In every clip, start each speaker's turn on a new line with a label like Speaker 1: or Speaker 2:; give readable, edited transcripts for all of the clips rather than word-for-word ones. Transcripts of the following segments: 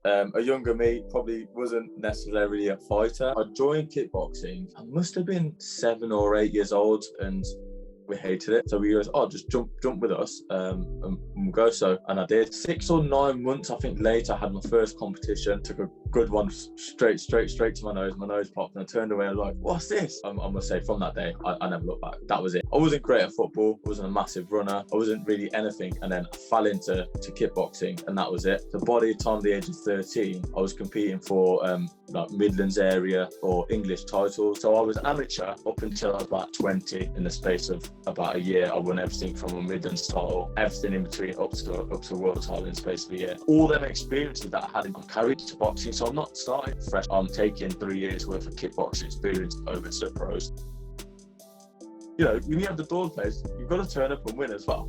Speaker 1: A younger me probably wasn't necessarily a fighter. I joined kickboxing. I must have been 7 or 8 years old, and we hated it. So we goes, oh, just jump with us, and we'll go. So, and I did. 6 or 9 months, I think, later, I had my first competition. Took a good one straight to my nose. My nose popped, and I turned away and like, what's this? I must say, from that day, I never looked back. That was it. I wasn't great at football. I wasn't a massive runner. I wasn't really anything. And then I fell into kickboxing, and that was it. So by the time the age of 13, I was competing for like Midlands area or English titles. So I was amateur up until I was about 20. In the space of about a year, I won everything from a Midlands title, everything in between up to world title in the space of a year. All them experiences that I had, I'm carried to boxing. So I'm not starting fresh. I'm taking 3 years worth of kickboxing experience over to the pros. You know, when you have the door placed, you've got to turn up and win as well.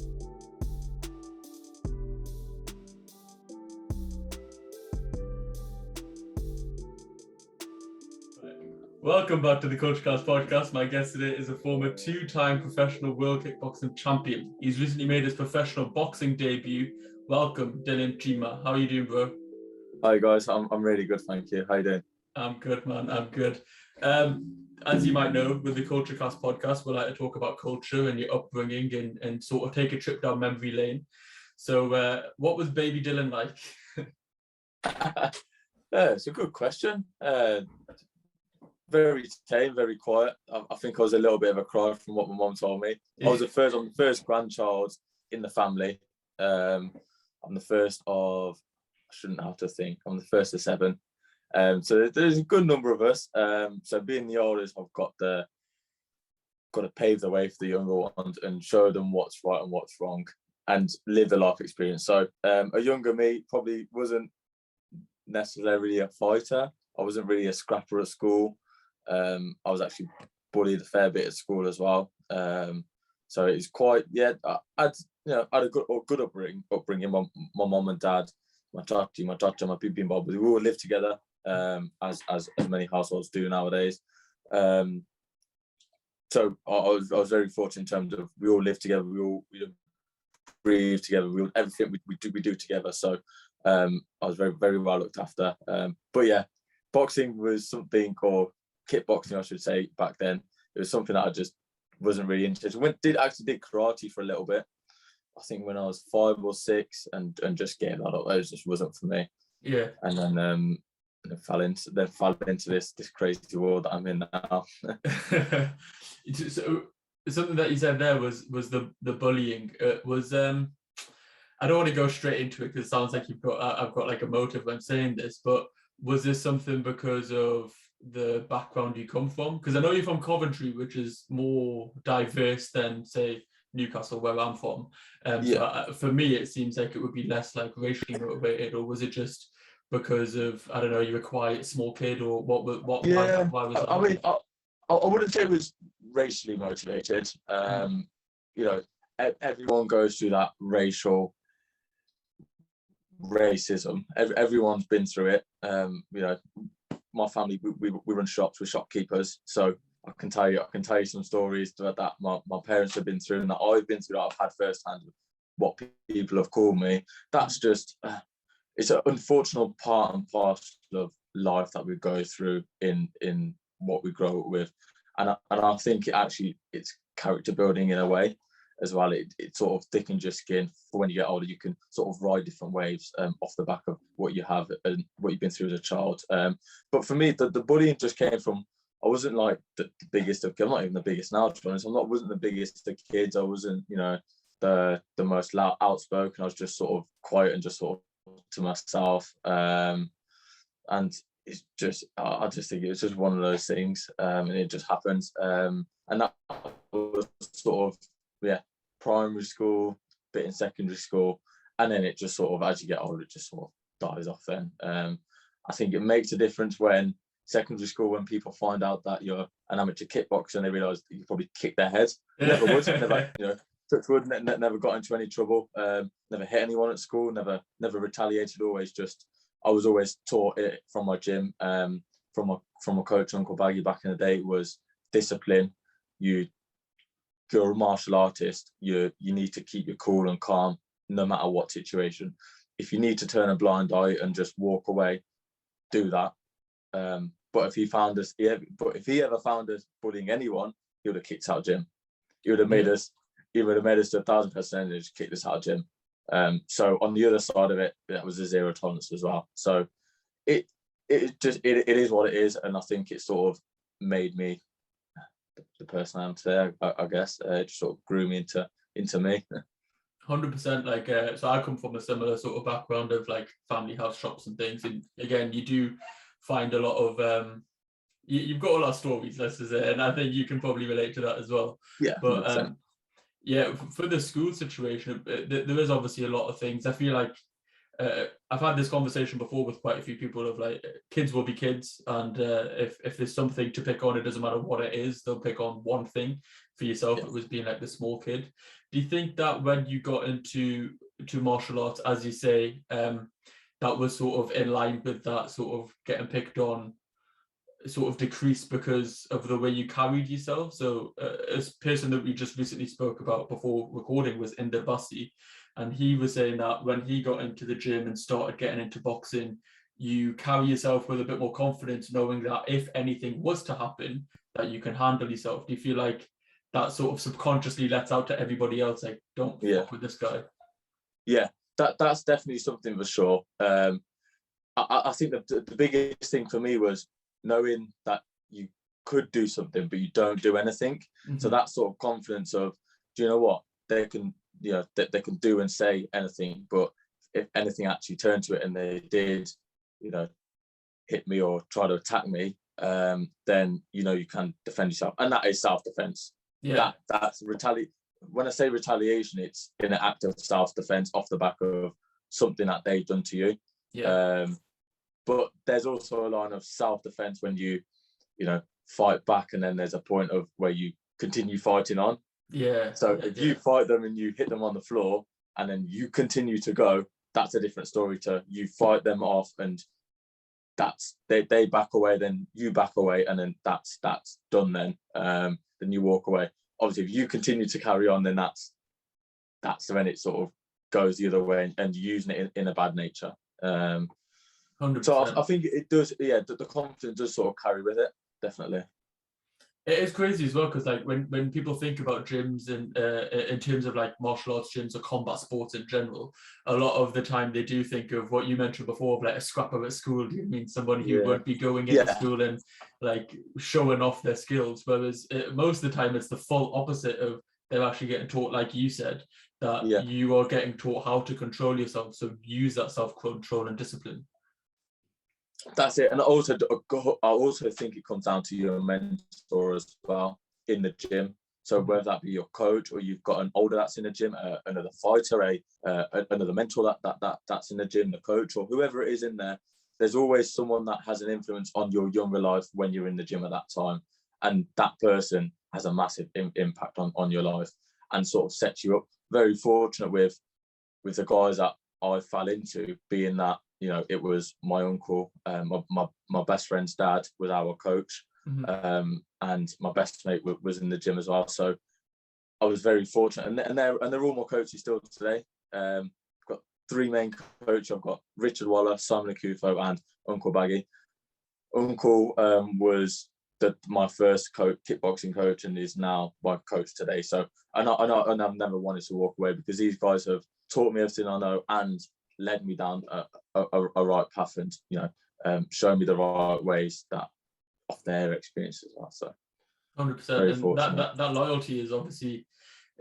Speaker 2: Welcome back to the KultureKast podcast. My guest today is a former 2-time Professional World Kickboxing Champion. He's recently made his professional boxing debut. Welcome, Dylan Cheema. How are you doing, bro?
Speaker 1: Hi guys, I'm really good, thank you. How you doing?
Speaker 2: I'm good, man. I'm good. As you might know, with the KultureKast podcast, we like to talk about culture and your upbringing and sort of take a trip down memory lane. So what was baby Dylan like?
Speaker 1: It's a good question. Very tame, very quiet. I think I was a little bit of a cry from what my mum told me. I'm the first grandchild in the family. I'm the first of, I shouldn't have to think, I'm the first of 7. So there's a good number of us. So being the oldest, I've got to pave the way for the younger ones and show them what's right and what's wrong and live the life experience. So a younger me probably wasn't necessarily a fighter. I wasn't really a scrapper at school. I was actually bullied a fair bit at school as well. So it's quite, I had a good upbringing. My mum and dad, my chachi, my bibi, we all lived together, as many households do nowadays. So I was very fortunate in terms of we all lived together, we breathe together, everything we do together. So I was very, very well looked after. But yeah, boxing was something, or kickboxing I should say, back then. It was something that I just wasn't really interested in. Did karate for a little bit, I think when I was 5 or 6, and just getting that up, it just wasn't for me.
Speaker 2: Yeah.
Speaker 1: And then fell into this crazy world that I'm in now.
Speaker 2: So something that you said there was the bullying. I don't want to go straight into it because it sounds like I've got like a motive when saying this, but was this something because of the background you come from? Because I know you're from Coventry, which is more diverse than, say, Newcastle, where I'm from. So for me, it seems like it would be less like racially motivated, or was it just because of, I don't know, you're a quiet, small kid, or what?
Speaker 1: Yeah,
Speaker 2: why was that?
Speaker 1: I mean, I wouldn't say it was racially motivated. You know, everyone goes through that racism. Everyone's been through it. You know, my family, we run shops, we're shopkeepers, so I can tell you some stories that my parents have been through and that I've been through, that I've had firsthand what people have called me. That's just it's an unfortunate part and parcel of life that we go through in what we grow up with, and I think it's character building in a way as well. It sort of thickens your skin for when you get older. You can sort of ride different waves off the back of what you have and what you've been through as a child. But for me, the bullying just came from, I wasn't like the biggest of kids. I'm not even the biggest now, to be honest. wasn't the biggest of kids. I wasn't, the most loud, outspoken. I was just sort of quiet and just sort of to myself. And it's just, I just think it was just one of those things, and it just happens. And that was sort of, primary school, bit in secondary school, and then it just sort of, as you get older, it just sort of dies off then. I think it makes a difference when secondary school, when people find out that you're an amateur kickboxer and they realise that you probably kick their head. Never would, never, touch wood, never got into any trouble, never hit anyone at school, never retaliated, I was always taught it from my gym, from a coach, Uncle Baggy, back in the day. It was discipline. You're a martial artist, you need to keep your cool and calm no matter what situation. if you need to turn a blind eye and just walk away, do that. But if he ever found us bullying anyone, he would have kicked out gym. He would have made us to 1,000% and just kicked us out of gym. So on the other side of it, that was a zero tolerance as well. So it is what it is, and I think it sort of made me the person I am today. I guess it just sort of grew me into me.
Speaker 2: 100%. Like, so I come from a similar sort of background of like family house shops and things, and again, you do find a lot of you've got a lot of stories, let's just say, and I think you can probably relate to that as well.
Speaker 1: Yeah,
Speaker 2: but yeah, for the school situation, there is obviously a lot of things. I feel like I've had this conversation before with quite a few people of like, kids will be kids, and if there's something to pick on, it doesn't matter what it is, they'll pick on one thing. For yourself, it was being like the small kid. Do you think that when you got into martial arts, as you say, that was sort of in line with that sort of getting picked on, sort of decreased because of the way you carried yourself? So a person that we just recently spoke about before recording was Inder Bassi, and he was saying that when he got into the gym and started getting into boxing, you carry yourself with a bit more confidence, knowing that if anything was to happen, that you can handle yourself. Do you feel like that sort of subconsciously lets out to everybody else, like, don't fuck with this guy?
Speaker 1: Yeah, that's definitely something for sure. I think the biggest thing for me was knowing that you could do something, but you don't do anything. Mm-hmm. So that sort of confidence of, do you know what, they can do and say anything, but if anything actually turned to it and they did, hit me or try to attack me, then you can defend yourself, and that is self-defense. Yeah, that's retaliation. When I say retaliation, it's in an act of self-defense off the back of something that they've done to you. Yeah. But there's also a line of self-defense when you fight back, and then there's a point of where you continue fighting on. Yeah. So if you fight them and you hit them on the floor, and then you continue to go, that's a different story to you fight them off, and that's they back away, then you back away, and then that's done. Then you walk away. Obviously, if you continue to carry on, then that's when it sort of goes the other way, and you're using it in a bad nature. 100%. So I think it does. Yeah, the confidence does sort of carry with it, definitely.
Speaker 2: It is crazy as well, because like when people think about gyms and in terms of like martial arts gyms or combat sports in general, a lot of the time they do think of what you mentioned before of like a scrapper at school. Do you mean somebody who would be going into school and like showing off their skills? Whereas most of the time it's the full opposite of, they're actually getting taught, like you said, that you are getting taught how to control yourself. So use that self-control and discipline.
Speaker 1: That's it. And I also think it comes down to your mentor as well in the gym. So whether that be your coach, or you've got an older that's in the gym, another fighter, another mentor that's in the gym, the coach, or whoever it is in there, there's always someone that has an influence on your younger life when you're in the gym at that time. And that person has a massive impact on your life and sort of sets you up. Very fortunate with the guys that I fell into, being that, it was my uncle, my best friend's dad was our coach, and my best mate was in the gym as well. So I was very fortunate, and they're all my coaches still today. I've got three main coaches. I've got Richard Waller, Simon Akufo, and Uncle Baggy. Uncle was my first kickboxing coach, and is now my coach today. So and I've never wanted to walk away, because these guys have taught me everything I know and led me down a right path, and shown me the right ways that of their experience as well. So
Speaker 2: 100%, and that loyalty is obviously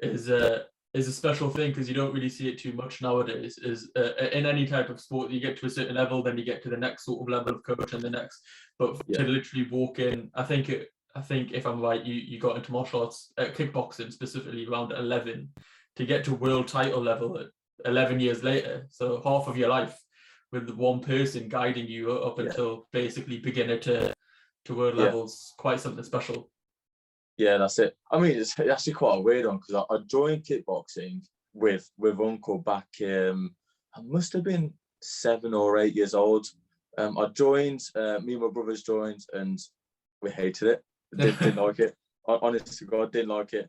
Speaker 2: is a special thing, because you don't really see it too much nowadays. Is in any type of sport, you get to a certain level, then you get to the next sort of level of coach and the next. But to literally walk in, I think if I'm right, you got into martial arts, kickboxing specifically around 11, to get to world title level at 11 years later, so half of your life with one person guiding you up until basically beginner to world levels, quite something special.
Speaker 1: Yeah, that's it. I mean, it's actually quite a weird one, because I joined kickboxing with Uncle back I must have been 7 or 8 years old. I joined, me and my brothers joined, and we hated it. Didn't like it. Honest to God, didn't like it.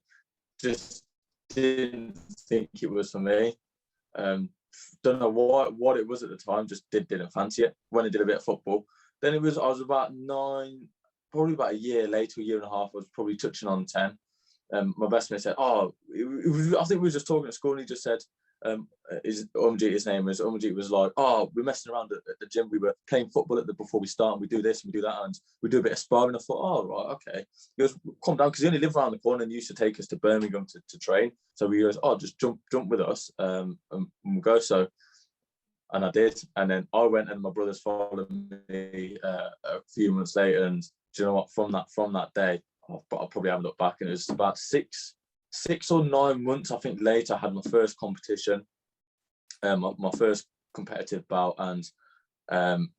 Speaker 1: Just didn't think it was for me. don't know what it was at the time, just didn't fancy it. When I did a bit of football, then I was about 9, probably about a year later, a year and a half, I was probably touching on 10. My best mate said, I think we were just talking at school, and he just said, his name was Umjit, was like, we're messing around at the gym. We were playing football before we start, and we do this and we do that, and we do a bit of sparring. I thought, right, okay. He goes, come down, because he only lived around the corner and he used to take us to Birmingham to train. So he goes, just jump with us, and we'll go. So, and I did, and then I went, and my brothers followed me a few months later. And do you know what? From that day, I probably haven't looked back, and it was about 6 or 9 months, I think, later, I had my first competition, my first competitive bout. And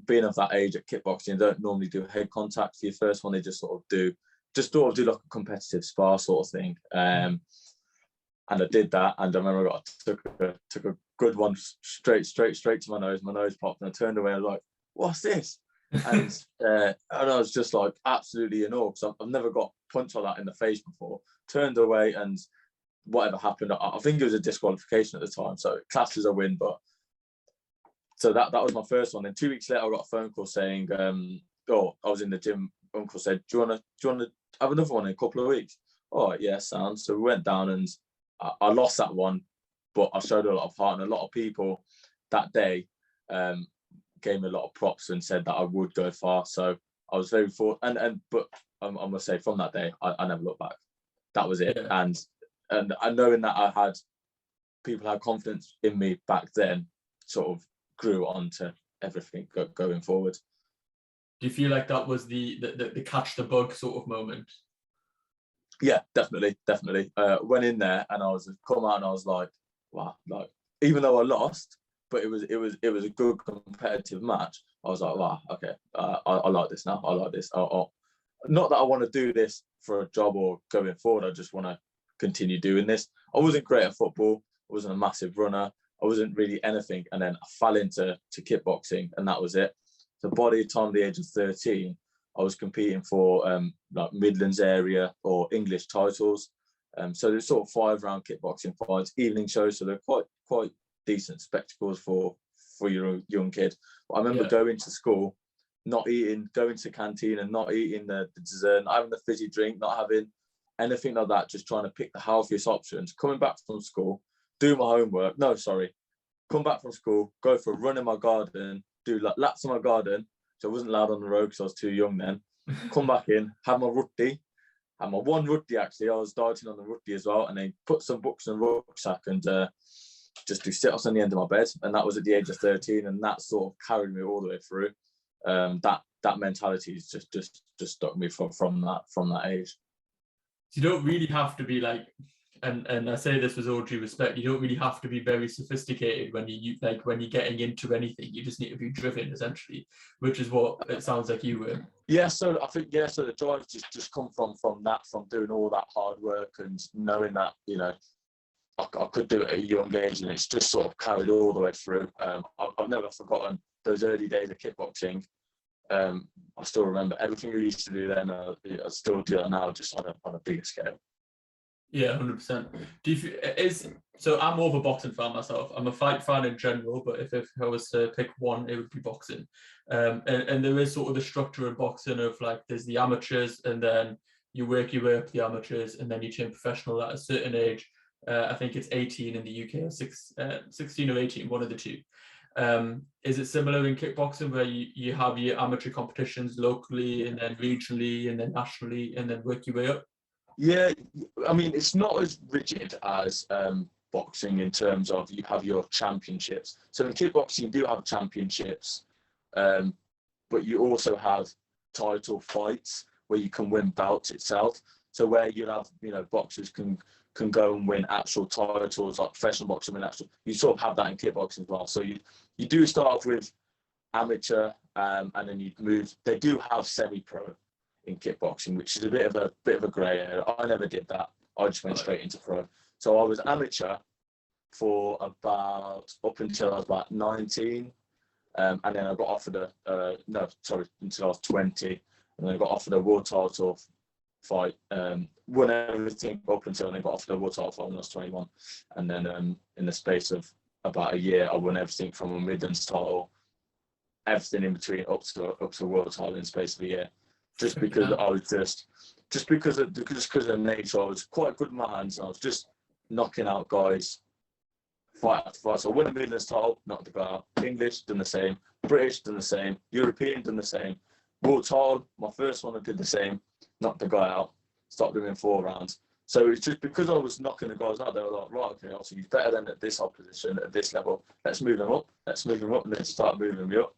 Speaker 1: being of that age at kickboxing, you don't normally do head contact for your first one. They just sort of do like a competitive spar sort of thing. And I did that, and I remember I took a good one straight to my nose. My nose popped, and I turned away. I was like, "What's this?" And I was just like absolutely in awe, because I've never got punched like that in the face before. Turned away, and whatever happened, I think it was a disqualification at the time, so classed as a win. But so that was my first one. Then 2 weeks later, I got a phone call saying, I was in the gym. Uncle said, "Do you want to have another one in a couple of weeks?" Oh yeah, sounds. So we went down, and I lost that one, but I showed a lot of heart, and a lot of people that day gave me a lot of props and said that I would go far. So I was very fortunate, but I must say, from that day, I never looked back. That was it. Yeah. And knowing that people had confidence in me back then, sort of grew on to everything going forward.
Speaker 2: Do you feel like that was the catch the bug sort of moment?
Speaker 1: Yeah, definitely. Went in there, and I was come out, and I was like, wow, like, even though I lost, but it was a good competitive match. I was like, wow, okay, I like this now. I like this. Not that I want to do this for a job or going forward. I just want to continue doing this. I wasn't great at football. I wasn't a massive runner. I wasn't really anything. And then I fell into kickboxing, and that was it. So by the time the age of 13, I was competing for like Midlands area or English titles. So there's sort of 5-round kickboxing fights, evening shows. So they're quite decent spectacles for your young kid. But I remember going to school, going to canteen and not eating the dessert, not having the fizzy drink, not having anything like that, just trying to pick the healthiest options. Coming back from school, do my homework. No, sorry. Come back from school, go for a run in my garden, do like laps in my garden. So I wasn't allowed on the road because I was too young then. Come back in, have my rutty. Had my one rutty, actually. I was starting on the rutty as well, and then put some books in the rucksack and just do sit-ups on the end of my bed. And that was at the age of 13, and that sort of carried me all the way through. That mentality is just stuck me from that age.
Speaker 2: You don't really have to be like, and I say this with all due respect, you don't really have to be very sophisticated when you're getting into anything. You just need to be driven, essentially, which is what it sounds like you were.
Speaker 1: Yeah, so I think so the drive just come from doing all that hard work and knowing that, you know, I could do it at a young age, and it's just sort of carried all the way through. I've never forgotten those early days of kickboxing. I still remember everything we used to do then. I still do it now, just on a bigger scale.
Speaker 2: Yeah, 100%. So I'm more of a boxing fan myself. I'm a fight fan in general, but if I was to pick one, it would be boxing. And there is sort of the structure in boxing of like, there's the amateurs, and then you work your way up the amateurs, and then you turn professional at a certain age. I think it's 18 in the UK, or 16 or 18, one of the two. Is it similar in kickboxing, where you have your amateur competitions locally, and then regionally, and then nationally, and then work your way up?
Speaker 1: Yeah, I mean, it's not as rigid as boxing in terms of you have your championships. So in kickboxing, you do have championships, but you also have title fights where you can win belts itself. So where you have, you know, boxers can go and win actual titles, like professional boxing win actual. You sort of have that in kickboxing as well. So you do start off with amateur, and then you move. They do have semi-pro in kickboxing, which is a bit of a grey area. I never did that. I just went straight into pro. So I was amateur for up until I was about 19, and then I got offered until I was 20, and then I got offered a world title fight. Won everything up until I got offered a world title fight when I was 21, and then in the space of about a year, I won everything from a Midlands title, everything in between up to a world title in the space of a year, just because I was just because of the nature. I was quite good with my hands. I was just knocking out guys fight after fight. So I won a Midlands title, knocked the guy out. English, done the same. British, done the same. European, done the same. World title, my first one, I did the same. Knocked the guy out. Stopped doing 4 rounds. So it's just because I was knocking the guys out, they were like, right, okay, obviously he's better than at this opposition, at this level. Let's move him up. And then start moving me up.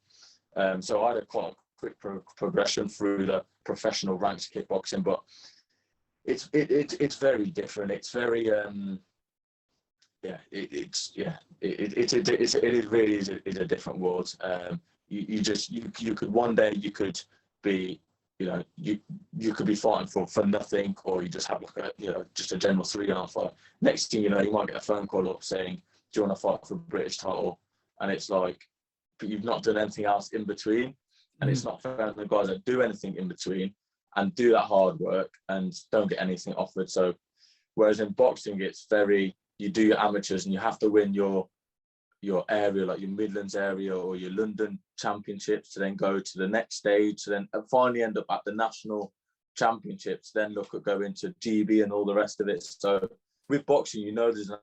Speaker 1: So I had quite a quick progression through the professional ranks of kickboxing, but it's very different. It's very it really is a different world. You could one day you could be, you could be fighting for nothing, or you just have like just a general 3-round fight. Next thing you know, you might get a phone call up saying, do you want to fight for a British title? And it's like, but you've not done anything else in between. And it's not fair to the guys that do anything in between and do that hard work and don't get anything offered. So whereas in boxing, it's very, you do your amateurs and you have to win your area, like your Midlands area or your London championships, to then go to the next stage, to then finally end up at the national championships, then look at going to GB and all the rest of it. So with boxing, there's an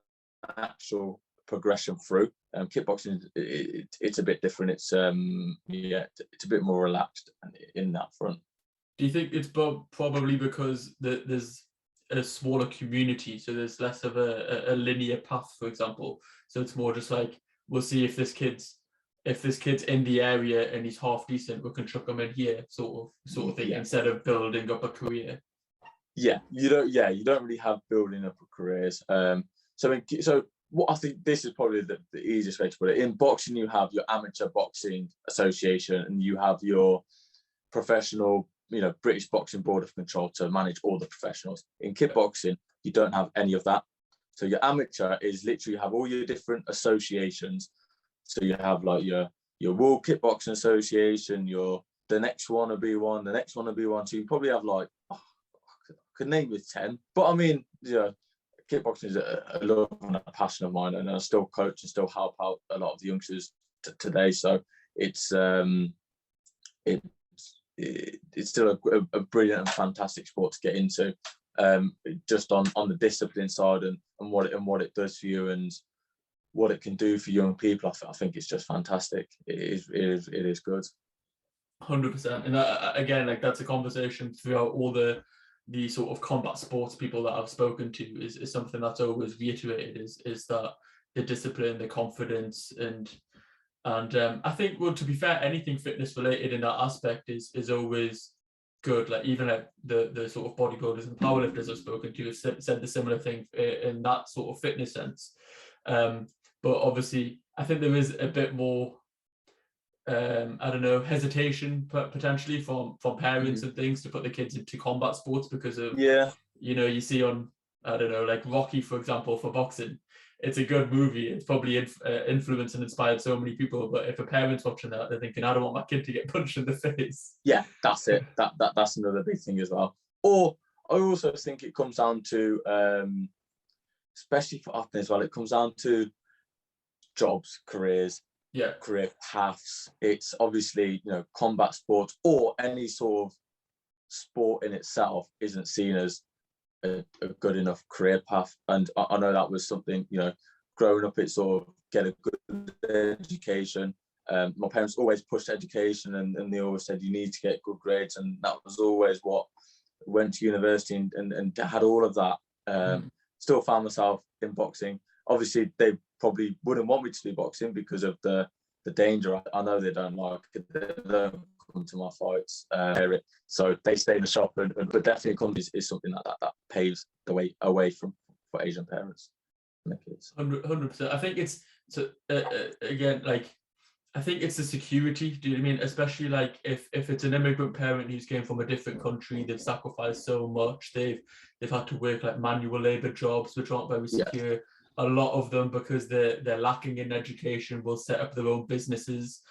Speaker 1: actual progression through. Kickboxing, it's a bit different. It's it's a bit more relaxed in that front.
Speaker 2: Do you think it's probably because there's a smaller community, so there's less of a linear path, for example? So it's more just like, we'll see if this kid's in the area and he's half decent, we can chuck him in here, sort of thing, instead of building up a career. You don't really have building up a careers. So what I think this is probably the easiest way to put it. In boxing, you have your amateur boxing association and you have your professional, British Boxing Board of Control to manage all the professionals. In kickboxing, you don't have any of that. So your amateur is literally, you have all your different associations. So you have like your World Kickboxing Association, the next one will be one, the next one will be one. So you probably have like, I could name you 10. But I mean, kickboxing is a love and a passion of mine, and I still coach and still help out a lot of the youngsters today. So it's still a brilliant and fantastic sport to get into, just on the discipline side and what it does for you and what it can do for young people. I think it's just fantastic. It is good. 100%. And again, like, that's a conversation throughout all the sort of combat sports people that I've spoken to is something that's always reiterated is that the discipline, the confidence, and I think, well, to be fair, anything fitness related in that aspect is always good. Like, even like the sort of bodybuilders and powerlifters I've spoken to have said the similar thing in that sort of fitness sense. But obviously, I think there is a bit more, hesitation potentially from parents and things to put the kids into combat sports because of, you see on, like Rocky, for example, for boxing. It's a good movie. It's probably influenced and inspired so many people. But if a parent's watching that, they're thinking, I don't want my kid to get punched in the face.
Speaker 1: Yeah, that's it. That's another big thing as well. Or I also think it comes down to, especially for athletes as well, it comes down to jobs, careers, career paths. It's obviously, combat sports or any sort of sport in itself isn't seen as a good enough career path. And I know that was something, growing up, it's sort of get a good education. My parents always pushed education and they always said you need to get good grades, and that was always what went to university and had all of that. Still found myself in boxing. Obviously, they probably wouldn't want me to do boxing because of the danger. I know they don't like it. They don't come to my fights. So they stay in the shop. But definitely comedy is something that paves the way away for Asian parents and their kids.
Speaker 2: 100%. I think it's, again, like, I think it's the security. Do you know what I mean? Especially like if it's an immigrant parent who's came from a different country, they've sacrificed so much. They've had to work like manual labor jobs, which aren't very secure. Yeah. A lot of them, because they're lacking in education, will set up their own businesses,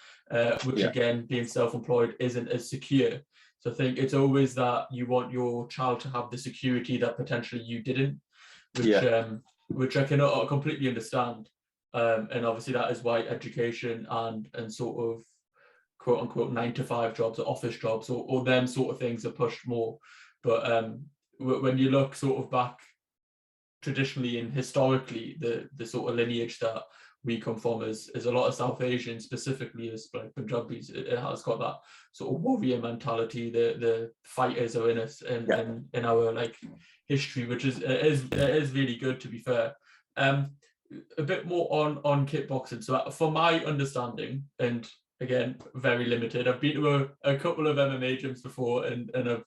Speaker 2: which again, being self-employed isn't as secure. So I think it's always that you want your child to have the security that potentially you didn't, which I cannot completely understand. And obviously that is why education and sort of quote unquote 9-to-5 jobs or office jobs or them sort of things are pushed more. But when you look sort of back traditionally and historically, the sort of lineage that we come from is a lot of South Asian, specifically as like Punjabis. It has got that sort of warrior mentality. The fighters are in us in our like history, which is it is really good, to be fair. A bit more on kickboxing. So for my understanding, and again very limited, I've been to a couple of MMA gyms before and I've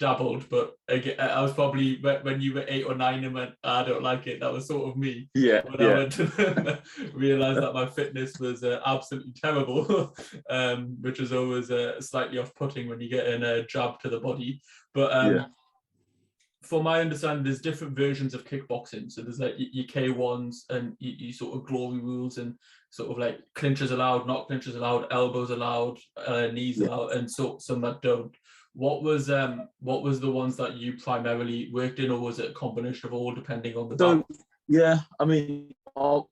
Speaker 2: dabbled, but again, I was probably when you were 8 or 9 and went, I don't like it. That was sort of me. When I went to them, realized that my fitness was absolutely terrible, which is always slightly off-putting when you get in a jab to the body. But for my understanding, there's different versions of kickboxing. So there's like your K1s and you sort of glory rules and sort of like clinches allowed, not clinches allowed, elbows allowed, knees allowed, and some that don't. What was the ones that you primarily worked in, or was it a combination of all, depending on the
Speaker 1: bout? Yeah, I mean, our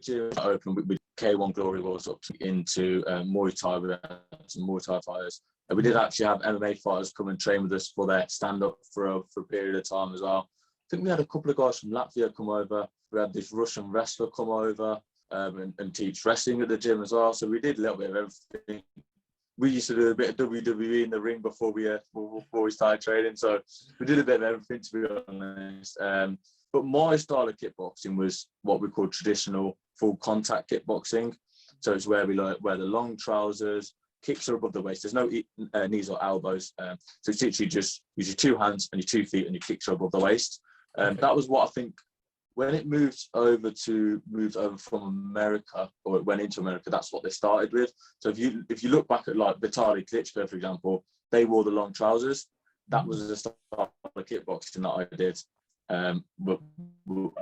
Speaker 1: gym open with K1 glory rules up into Muay Thai. We had some Muay Thai fighters. We did actually have MMA fighters come and train with us for their stand-up for a period of time as well. I think we had a couple of guys from Latvia come over. We had this Russian wrestler come over and teach wrestling at the gym as well. So we did a little bit of everything. We used to do a bit of WWE in the ring before we started training. So we did a bit of everything, to be honest. But my style of kickboxing was what we call traditional full contact kickboxing. So it's where we wear the long trousers, kicks are above the waist. There's no knees or elbows. So it's literally just use your 2 hands and your 2 feet and your kicks are above the waist. That was what I think when it moved over from America, or it went into America, that's what they started with. So if you look back at like Vitaly Klitschko, for example, they wore the long trousers. That was the style of kickboxing that I did. But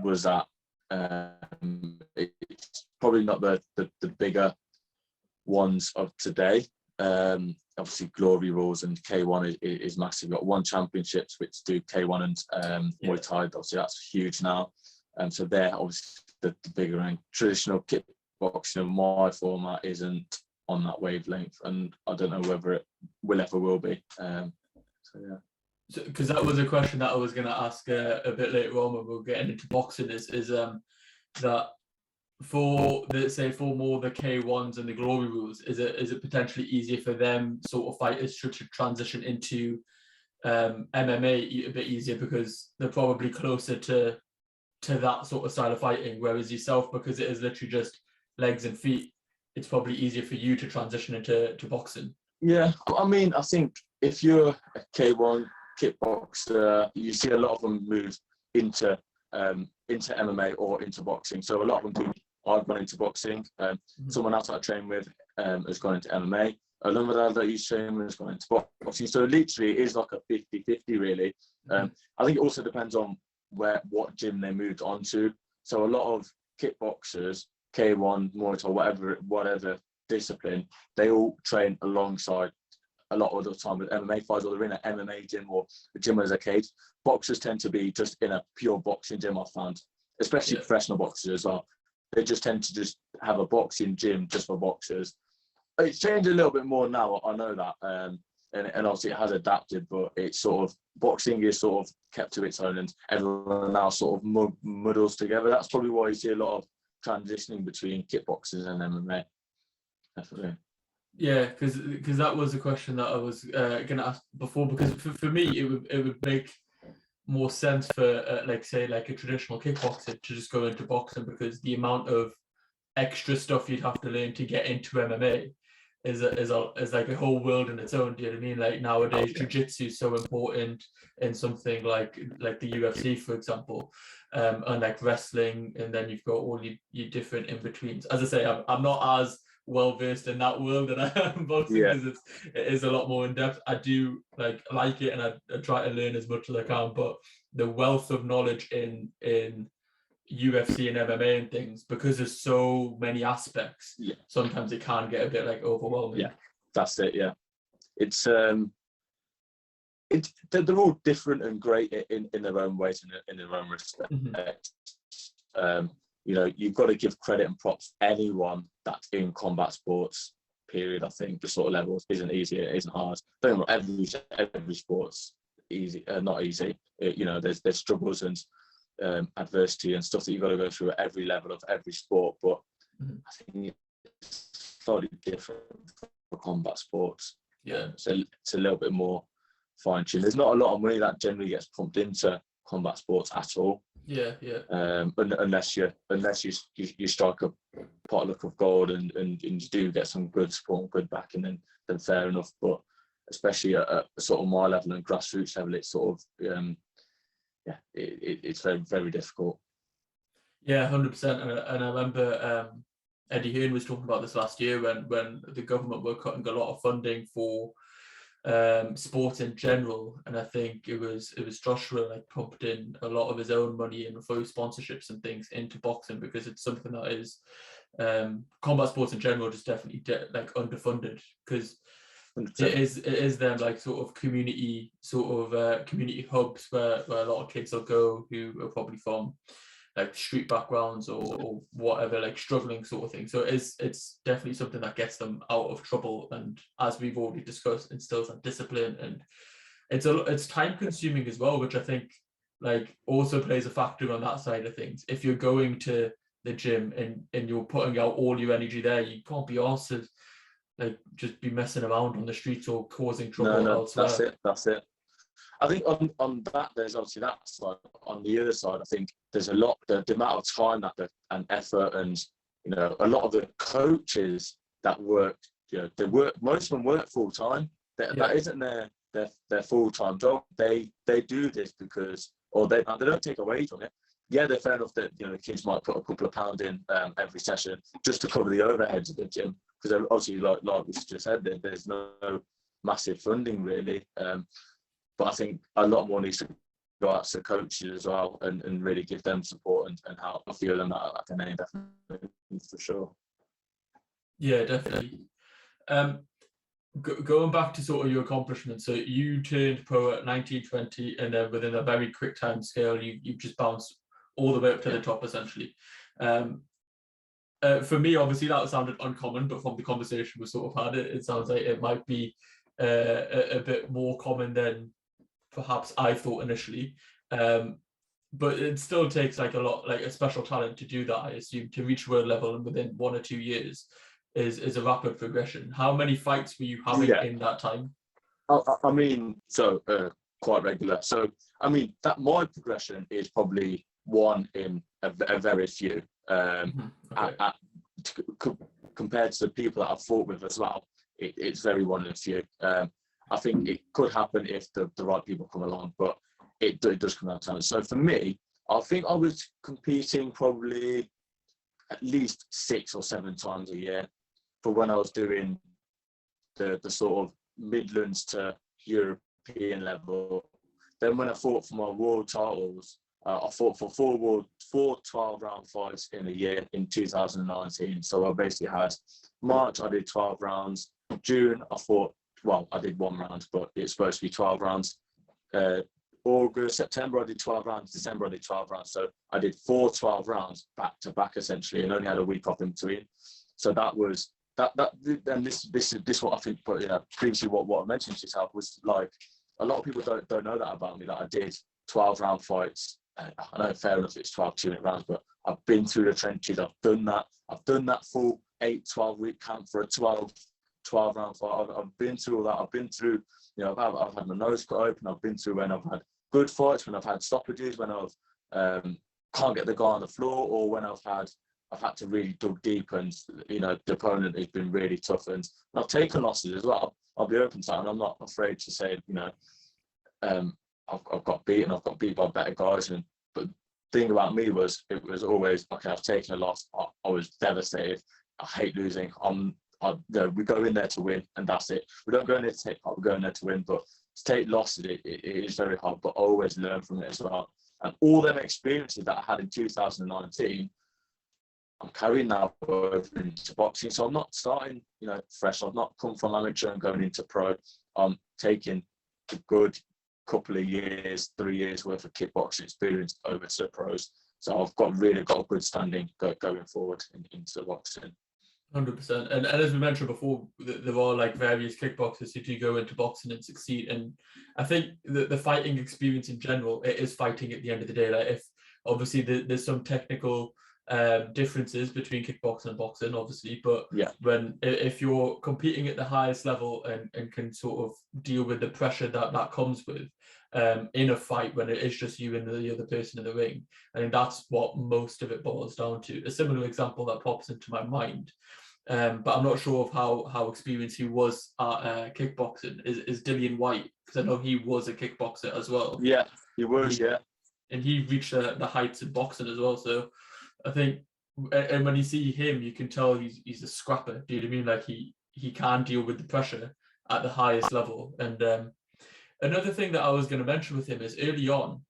Speaker 1: was that it's probably not the bigger ones of today. Obviously glory rules and K1 is massive. We've got 1 championships which do K1 and Muay Thai. Obviously that's huge now. So they're obviously the bigger rank. Traditional kickboxing in my format isn't on that wavelength, and I don't know whether it will be.
Speaker 2: Because that was a question that I was going to ask a bit later on when we're getting into boxing is that for more the K1s and the glory rules, is it potentially easier for them sort of fighters to transition into MMA a bit easier because they're probably closer to that sort of style of fighting, whereas yourself, because it is literally just legs and feet, it's probably easier for you to transition into boxing?
Speaker 1: Yeah, I mean, I think if you're a K1 kickboxer, you see a lot of them move into MMA or into boxing. So a lot of them do. I've gone into boxing. Someone else that I train with has gone into MMA. Another that I used to train with has gone into boxing. So literally, it is like a 50-50 really. I think it also depends on what gym they moved on to. So a lot of kickboxers, K1, Muay Thai, whatever discipline, they all train alongside a lot of the time with MMA fighters, or they're in an MMA gym or a gym as a cage. Boxers tend to be just in a pure boxing gym, I found, especially professional boxers as well. They just tend to just have a boxing gym just for boxers. It's changed a little bit more now, I know that. And obviously it has adapted, but it's sort of, boxing is sort of kept to its own and everyone now sort of muddles together. That's probably why you see a lot of transitioning between kickboxers and MMA. Definitely.
Speaker 2: Yeah, because that was a question that I was going to ask before, because for me, it would make more sense for, like, say, like a traditional kickboxer to just go into boxing, because the amount of extra stuff you'd have to learn to get into MMA is like a whole world in its own. Do you know what I mean? Like nowadays, jiu-jitsu is so important in something like the UFC, for example, and like wrestling, and then you've got all your different in-betweens. As I say, I'm not as well versed in that world that I am boxing, because it is a lot more in depth. I do like it, and I try to learn as much as I can, but the wealth of knowledge in UFC and MMA and things, because there's so many aspects, sometimes it can get a bit like overwhelming.
Speaker 1: Yeah, that's it. Yeah, it's they're all different and great in their own ways and in their own respect. you know, you've got to give credit and props to anyone that's in combat sports, period. I think the sort of levels isn't easy, it isn't hard. Don't get me wrong, every sport's easy, not easy. You know, there's struggles and adversity and stuff that you've got to go through at every level of every sport, but I think it's slightly different for combat sports.
Speaker 2: Yeah.
Speaker 1: So it's a little bit more fine-tuned. There's not a lot of money that generally gets pumped into combat sports at all.
Speaker 2: Yeah.
Speaker 1: Unless you strike a potluck of gold and you do get some good support and good backing, then fair enough. But especially at sort of my level and grassroots level, it's sort of it's very, very difficult. Yeah,
Speaker 2: 100%. And I remember Eddie Hearn was talking about this last year when the government were cutting a lot of funding for sport in general, and I think it was Joshua like pumped in a lot of his own money and through sponsorships and things into boxing, because it's something that is combat sports in general just definitely like underfunded, because it is them like sort of community hubs where a lot of kids will go who are probably from like street backgrounds or whatever, like struggling sort of thing. So it's definitely something that gets them out of trouble, and as we've already discussed, instills that discipline, and it's time consuming as well, which I think like also plays a factor on that side of things. If you're going to the gym and you're putting out all your energy there, you can't be asked to like just be messing around on the streets or causing trouble elsewhere.
Speaker 1: That's it. I think on that, there's obviously that side. On the other side, I think there's a lot, the amount of time and effort, and you know, a lot of the coaches that work, you know, most of them work full time. That isn't their full time job. They do this because, or they don't take a wage on it. Yeah, they're fair enough that, you know, the kids might put a couple of pounds in every session just to cover the overheads of the gym, because obviously, like we just said, there's no massive funding really. But I think a lot more needs to go out to coaches as well and really give them support and help. I feel them that like a name, definitely, for sure.
Speaker 2: Yeah, definitely. Going back to sort of your accomplishments, so you turned pro at 19, 20, and then within a very quick time scale, you just bounced all the way up to the top, essentially. For me, obviously, that sounded uncommon, but from the conversation we sort of had, it sounds like it might be a bit more common than perhaps I thought initially. But it still takes like a special talent to do that, I assume, to reach world level and within 1 or 2 years is a rapid progression. How many fights were you having in that time?
Speaker 1: I mean, so quite regular. So I mean, that my progression is probably one in a very few. Compared to the people that I've fought with as well, it's very one in a few. I think it could happen if the right people come along, but it does come out of talent. So for me, I think I was competing probably at least 6 or 7 times a year for when I was doing the sort of Midlands to European level. Then when I fought for my world titles, I fought for 4 12-round fights in a year in 2019. So I basically had March, I did 12 rounds. June, I did 1 round, but it's supposed to be 12 rounds. August, September, I did 12 rounds. December, I did 12 rounds. So I did 4 12 rounds back to back, essentially, and only had a week off in between. So that was that. And this what I think. But yeah, previously what I mentioned to yourself was like a lot of people don't know that about me. That I did 12-round fights. I know, fair enough, it's 12 2-minute rounds, but I've been through the trenches. I've done that full 8-12 week camp for a 12-round fight. I've been through all that. I've been through, you know, I've had my nose cut open. I've been through when I've had good fights, when I've had stoppages, when I've can't get the guy on the floor, or when I've had to really dig deep, and you know, the opponent has been really tough, and I've taken losses as well. I'll be open to that, and I'm not afraid to say, you know, I've got beat by better guys. But the thing about me was, it was always, okay, I've taken a loss. I was devastated. I hate losing. We go in there to win, and that's it. We don't go in there to take part, we go in there to win. But to take losses, it is very hard, but I always learn from it as well. And all them experiences that I had in 2019, I'm carrying now over into boxing. So I'm not starting, you know, fresh. I've not come from amateur and going into pro. I'm taking a good couple of years, 3 years worth of kickboxing experience over to pros. So I've got a good standing going forward into the boxing.
Speaker 2: 100%. And as we mentioned before, there are like various kickboxers who do go into boxing and succeed. And I think the fighting experience in general, it is fighting at the end of the day. Like, if obviously there's some technical differences between kickboxing and boxing, obviously, but if you're competing at the highest level and can sort of deal with the pressure that comes with in a fight when it is just you and the other person in the ring, I think that's what most of it boils down to. A similar example that pops into my mind, but I'm not sure of how experienced he was at kickboxing, is Dillian White, because I know he was a kickboxer as well.
Speaker 1: Yeah, he was,
Speaker 2: and he reached the heights in boxing as well. So I think, and when you see him, you can tell he's a scrapper. Do you know what I mean? Like he can deal with the pressure at the highest level. And another thing that I was going to mention with him is early on,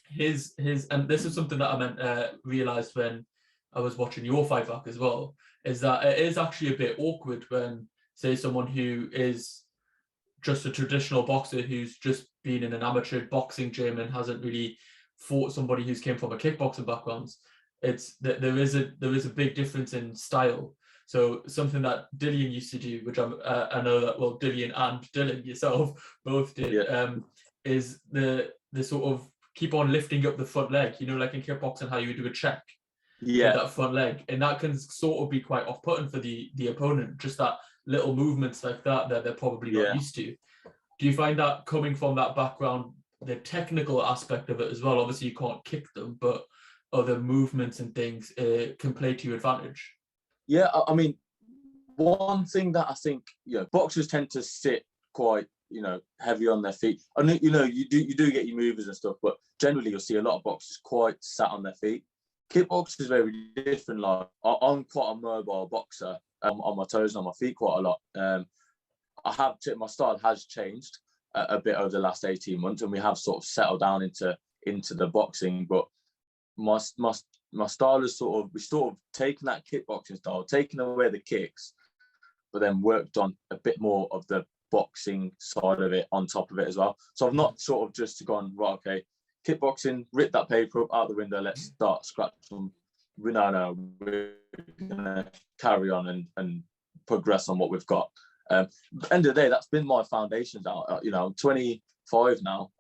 Speaker 2: his and this is something that I realized when I was watching your fight back as well, is that it is actually a bit awkward when, say, someone who is just a traditional boxer who's just been in an amateur boxing gym and hasn't really fought somebody who's came from a kickboxing background. It's that there is a big difference in style. So something that Dillian used to do, which I know that, well, Dillian and Dylan yourself both did, is the sort of keep on lifting up the front leg, you know, like in kickboxing, how you would do a check with that front leg. And that can sort of be quite off-putting for the opponent, just that little movements like that they're probably not used to. Do you find that coming from that background, the technical aspect of it as well? Obviously you can't kick them, but other movements and things can play to your advantage.
Speaker 1: Yeah, I mean, one thing that I think, boxers tend to sit quite, heavy on their feet. I know, you do get your movers and stuff, but generally you'll see a lot of boxers quite sat on their feet. Kickboxing is very different. Like, I'm quite a mobile boxer, on my toes and on my feet quite a lot. My style has changed a bit over the last 18 months, and we have sort of settled down into the boxing. But my style is we sort of taken that kickboxing style, taken away the kicks, but then worked on a bit more of the boxing side of it on top of it as well. So I've not sort of just gone, right, okay, kickboxing, rip that paper up out the window, let's start scratching. No, we're gonna carry on and progress on what we've got. At the end of the day, that's been my foundation now. I'm 25 now,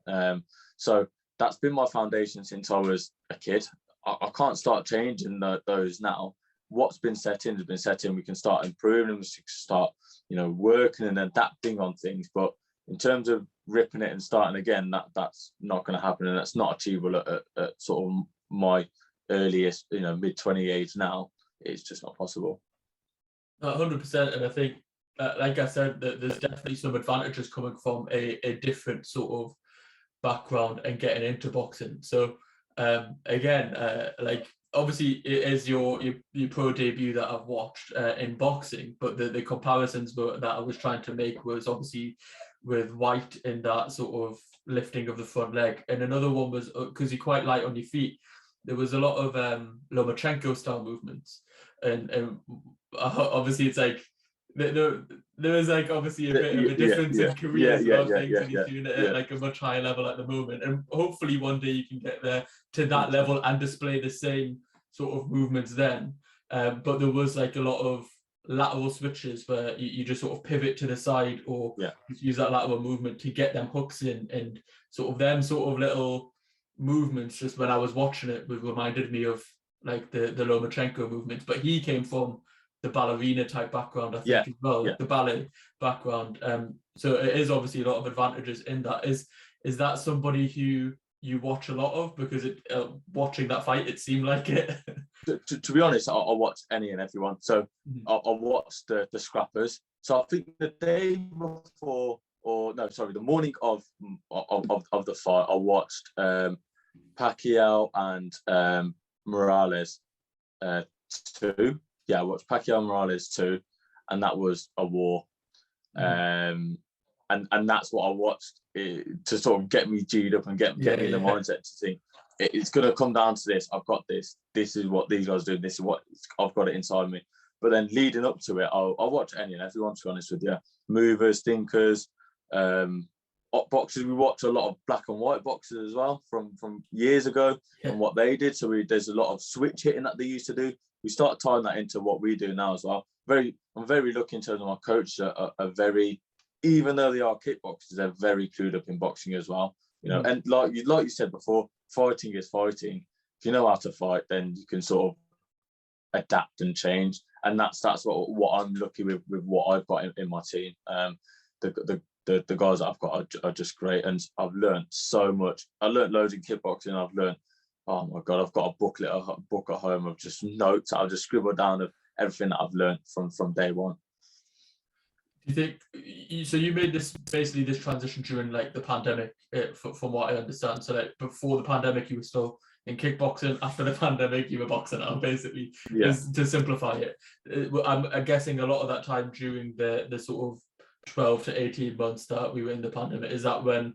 Speaker 1: so that's been my foundation since I was a kid. I can't start changing those now. What's been set in has been set in. We can start improving and we can start, working and adapting on things. But in terms of ripping it and starting again, that's not going to happen, and that's not achievable at sort of my earliest, mid-20 age now. It's just not possible.
Speaker 2: 100%, and I think, like I said, that there's definitely some advantages coming from a different sort of background and getting into boxing. So again, like obviously it is your pro debut that I've watched in boxing, but the comparisons that I was trying to make was obviously with White in that sort of lifting of the front leg, and another one was because you're quite light on your feet, there was a lot of Lomachenko style movements, and obviously it's like there is like obviously a bit of a difference in careers about things, and he's doing it at like a much higher level at the moment, and hopefully one day you can get there to that level and display the same sort of movements then. But there was like a lot of lateral switches where you just sort of pivot to the side or use that lateral movement to get them hooks in, and sort of them sort of little movements, just when I was watching it, reminded me of like the Lomachenko movements. But he came from the ballerina type background, I think, as well, the ballet background. So it is obviously a lot of advantages in that. Is that somebody who you watch a lot of? Because watching that fight, it seemed like it.
Speaker 1: To be honest, I watch any and everyone. So I watched the scrappers. So I think the day before, the morning of the fight, I watched Pacquiao and Morales 2. Yeah, I watched Pacquiao and Morales 2, and that was a war. And that's what I watched to sort of get me G'd up and get me in the mindset to think it's going to come down to this. I've got this. This is what these guys do. This is what I've got it inside me. But then leading up to it, I'll watch any and everyone, to be honest with you. Movers, thinkers, boxers. We watch a lot of black and white boxers as well from years ago and what they did. So there's a lot of switch hitting that they used to do. We start tying that into what we do now as well. I'm very lucky in terms of my coaches are very, even though they are kickboxers, they're very clued up in boxing as well. You know, and like you said before, fighting is fighting. If you know how to fight, then you can sort of adapt and change. And that's what I'm lucky with what I've got in my team. The guys that I've got are just great, and I've learned so much. I learned loads in kickboxing. I've learned, oh my God, I've got a book at home of just notes. I'll just scribble down of everything that I've learned from day one.
Speaker 2: Do you think, so you made this transition during like the pandemic, from what I understand. So like before the pandemic, you were still in kickboxing. After the pandemic, you were boxing now, basically, to simplify it. I'm guessing a lot of that time during the sort of 12 to 18 months that we were in the pandemic, is that when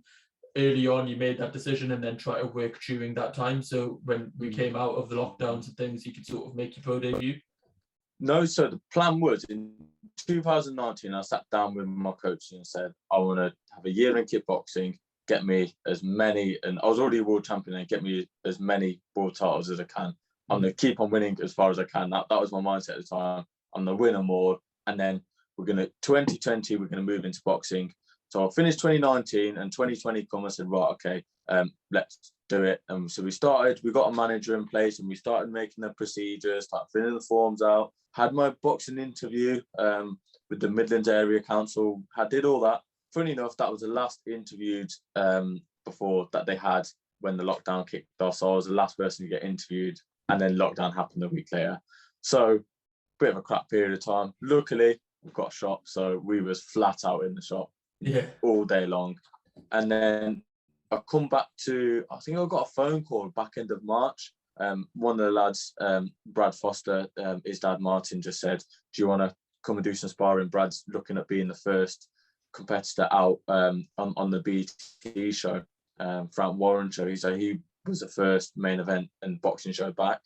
Speaker 2: early on you made that decision and then try to work during that time? So when we came out of the lockdowns and things, you could sort of make your pro debut?
Speaker 1: No, so the plan was in 2019, I sat down with my coach and said, I want to have a year in kickboxing, get me as many, and I was already a world champion, and get me as many world titles as I can. I'm going to keep on winning as far as I can. That was my mindset at the time. I'm going to win them all. And then 2020, we're going to move into boxing. So I finished 2019 and 2020 come. I said, right, okay, let's do it. And so we got a manager in place, and we started making the procedures, started filling the forms out, had my boxing interview with the Midlands Area Council, did all that. Funny enough, that was the last interviewed before that they had when the lockdown kicked off. So I was the last person to get interviewed, and then lockdown happened a week later. So bit of a crap period of time. Luckily, we've got a shop, so we was flat out in the shop all day long. And then I come back to, I think I got a phone call back end of March. One of the lads, Brad Foster, his dad Martin, just said, do you want to come and do some sparring? Brad's looking at being the first competitor out on the BT show, Frank Warren show. He was the first main event and boxing show back.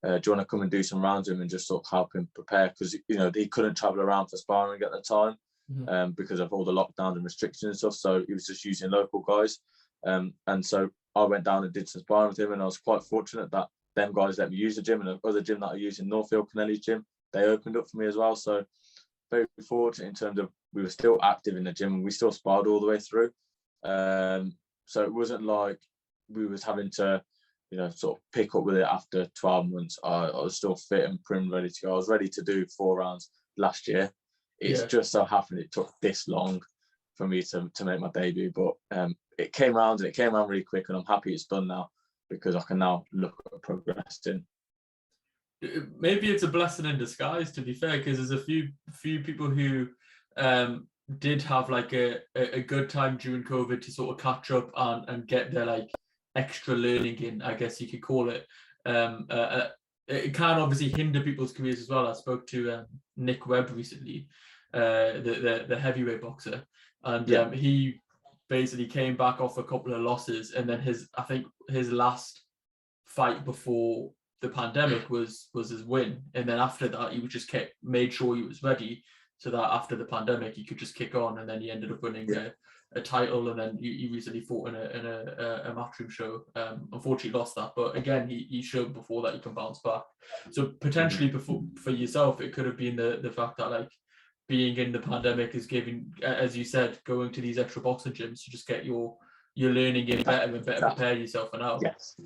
Speaker 1: Do you want to come and do some rounds with him and just sort of help him prepare? Because, you know, he couldn't travel around for sparring at the time because of all the lockdown and restrictions and stuff. So he was just using local guys. And so I went down and did some sparring with him, and I was quite fortunate that them guys let me use the gym, and the other gym that I use in Northfield, Kennelly's gym, they opened up for me as well. So very fortunate in terms of we were still active in the gym, and we still sparred all the way through. So it wasn't like we was having to, you know, sort of pick up with it after 12 months. I was still fit and prim, ready to go. I was ready to do 4 rounds last year. It's just so happened it took this long for me to make my debut, but it came around, and it came around really quick, and I'm happy it's done now because I can now look at progressing.
Speaker 2: Maybe it's a blessing in disguise, to be fair, because there's a few people who did have like a good time during COVID to sort of catch up and get their like extra learning in, I guess you could call it. It can obviously hinder people's careers as well. I spoke to Nick Webb recently, the heavyweight boxer, and he basically came back off a couple of losses, and then I think his last fight before the pandemic was his win, and then after that he was just made sure he was ready so that after the pandemic he could just kick on, and then he ended up winning a title, and then he recently fought in a matchroom show. Unfortunately lost that, but again he showed before that he can bounce back. So potentially for yourself it could have been the fact that like being in the pandemic is giving, as you said, going to these extra boxing gyms to just get your learning in better and better prepare yourself for now.
Speaker 1: Yes,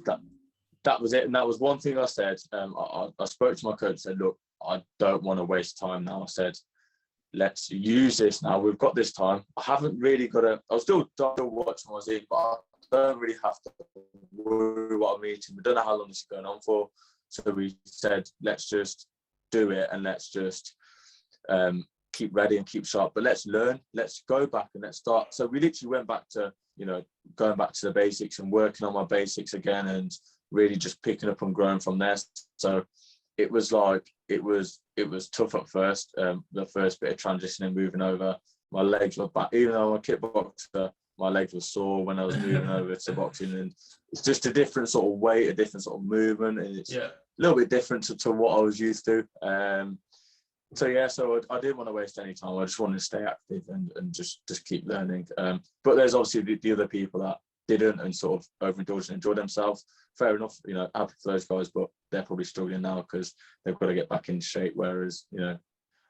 Speaker 1: that was it. And that was one thing I said. I spoke to my coach and said, look, I don't want to waste time now. I said, let's use this now. We've got this time. I haven't really got to, I'll still watch my Zoom, but I don't really have to worry what I'm eating. We don't know how long this is going on for. So we said, let's just do it, and let's just keep ready and keep sharp, but let's learn, let's go back and let's start. So we literally went back to, you know, going back to the basics and working on my basics again, and really just picking up and growing from there. So it was like, it was tough at first, the first bit of transitioning, moving over. My legs were back, even though I'm a kickboxer, my legs were sore when I was moving over to boxing, and it's just a different sort of weight, a different sort of movement, and it's a little bit different to what I was used to. So yeah, so I didn't want to waste any time. I just wanted to stay active and just keep learning. But there's obviously the other people that didn't and sort of overindulged and enjoyed themselves. Fair enough, you know, happy for those guys, but they're probably struggling now because they've got to get back in shape. Whereas, you know,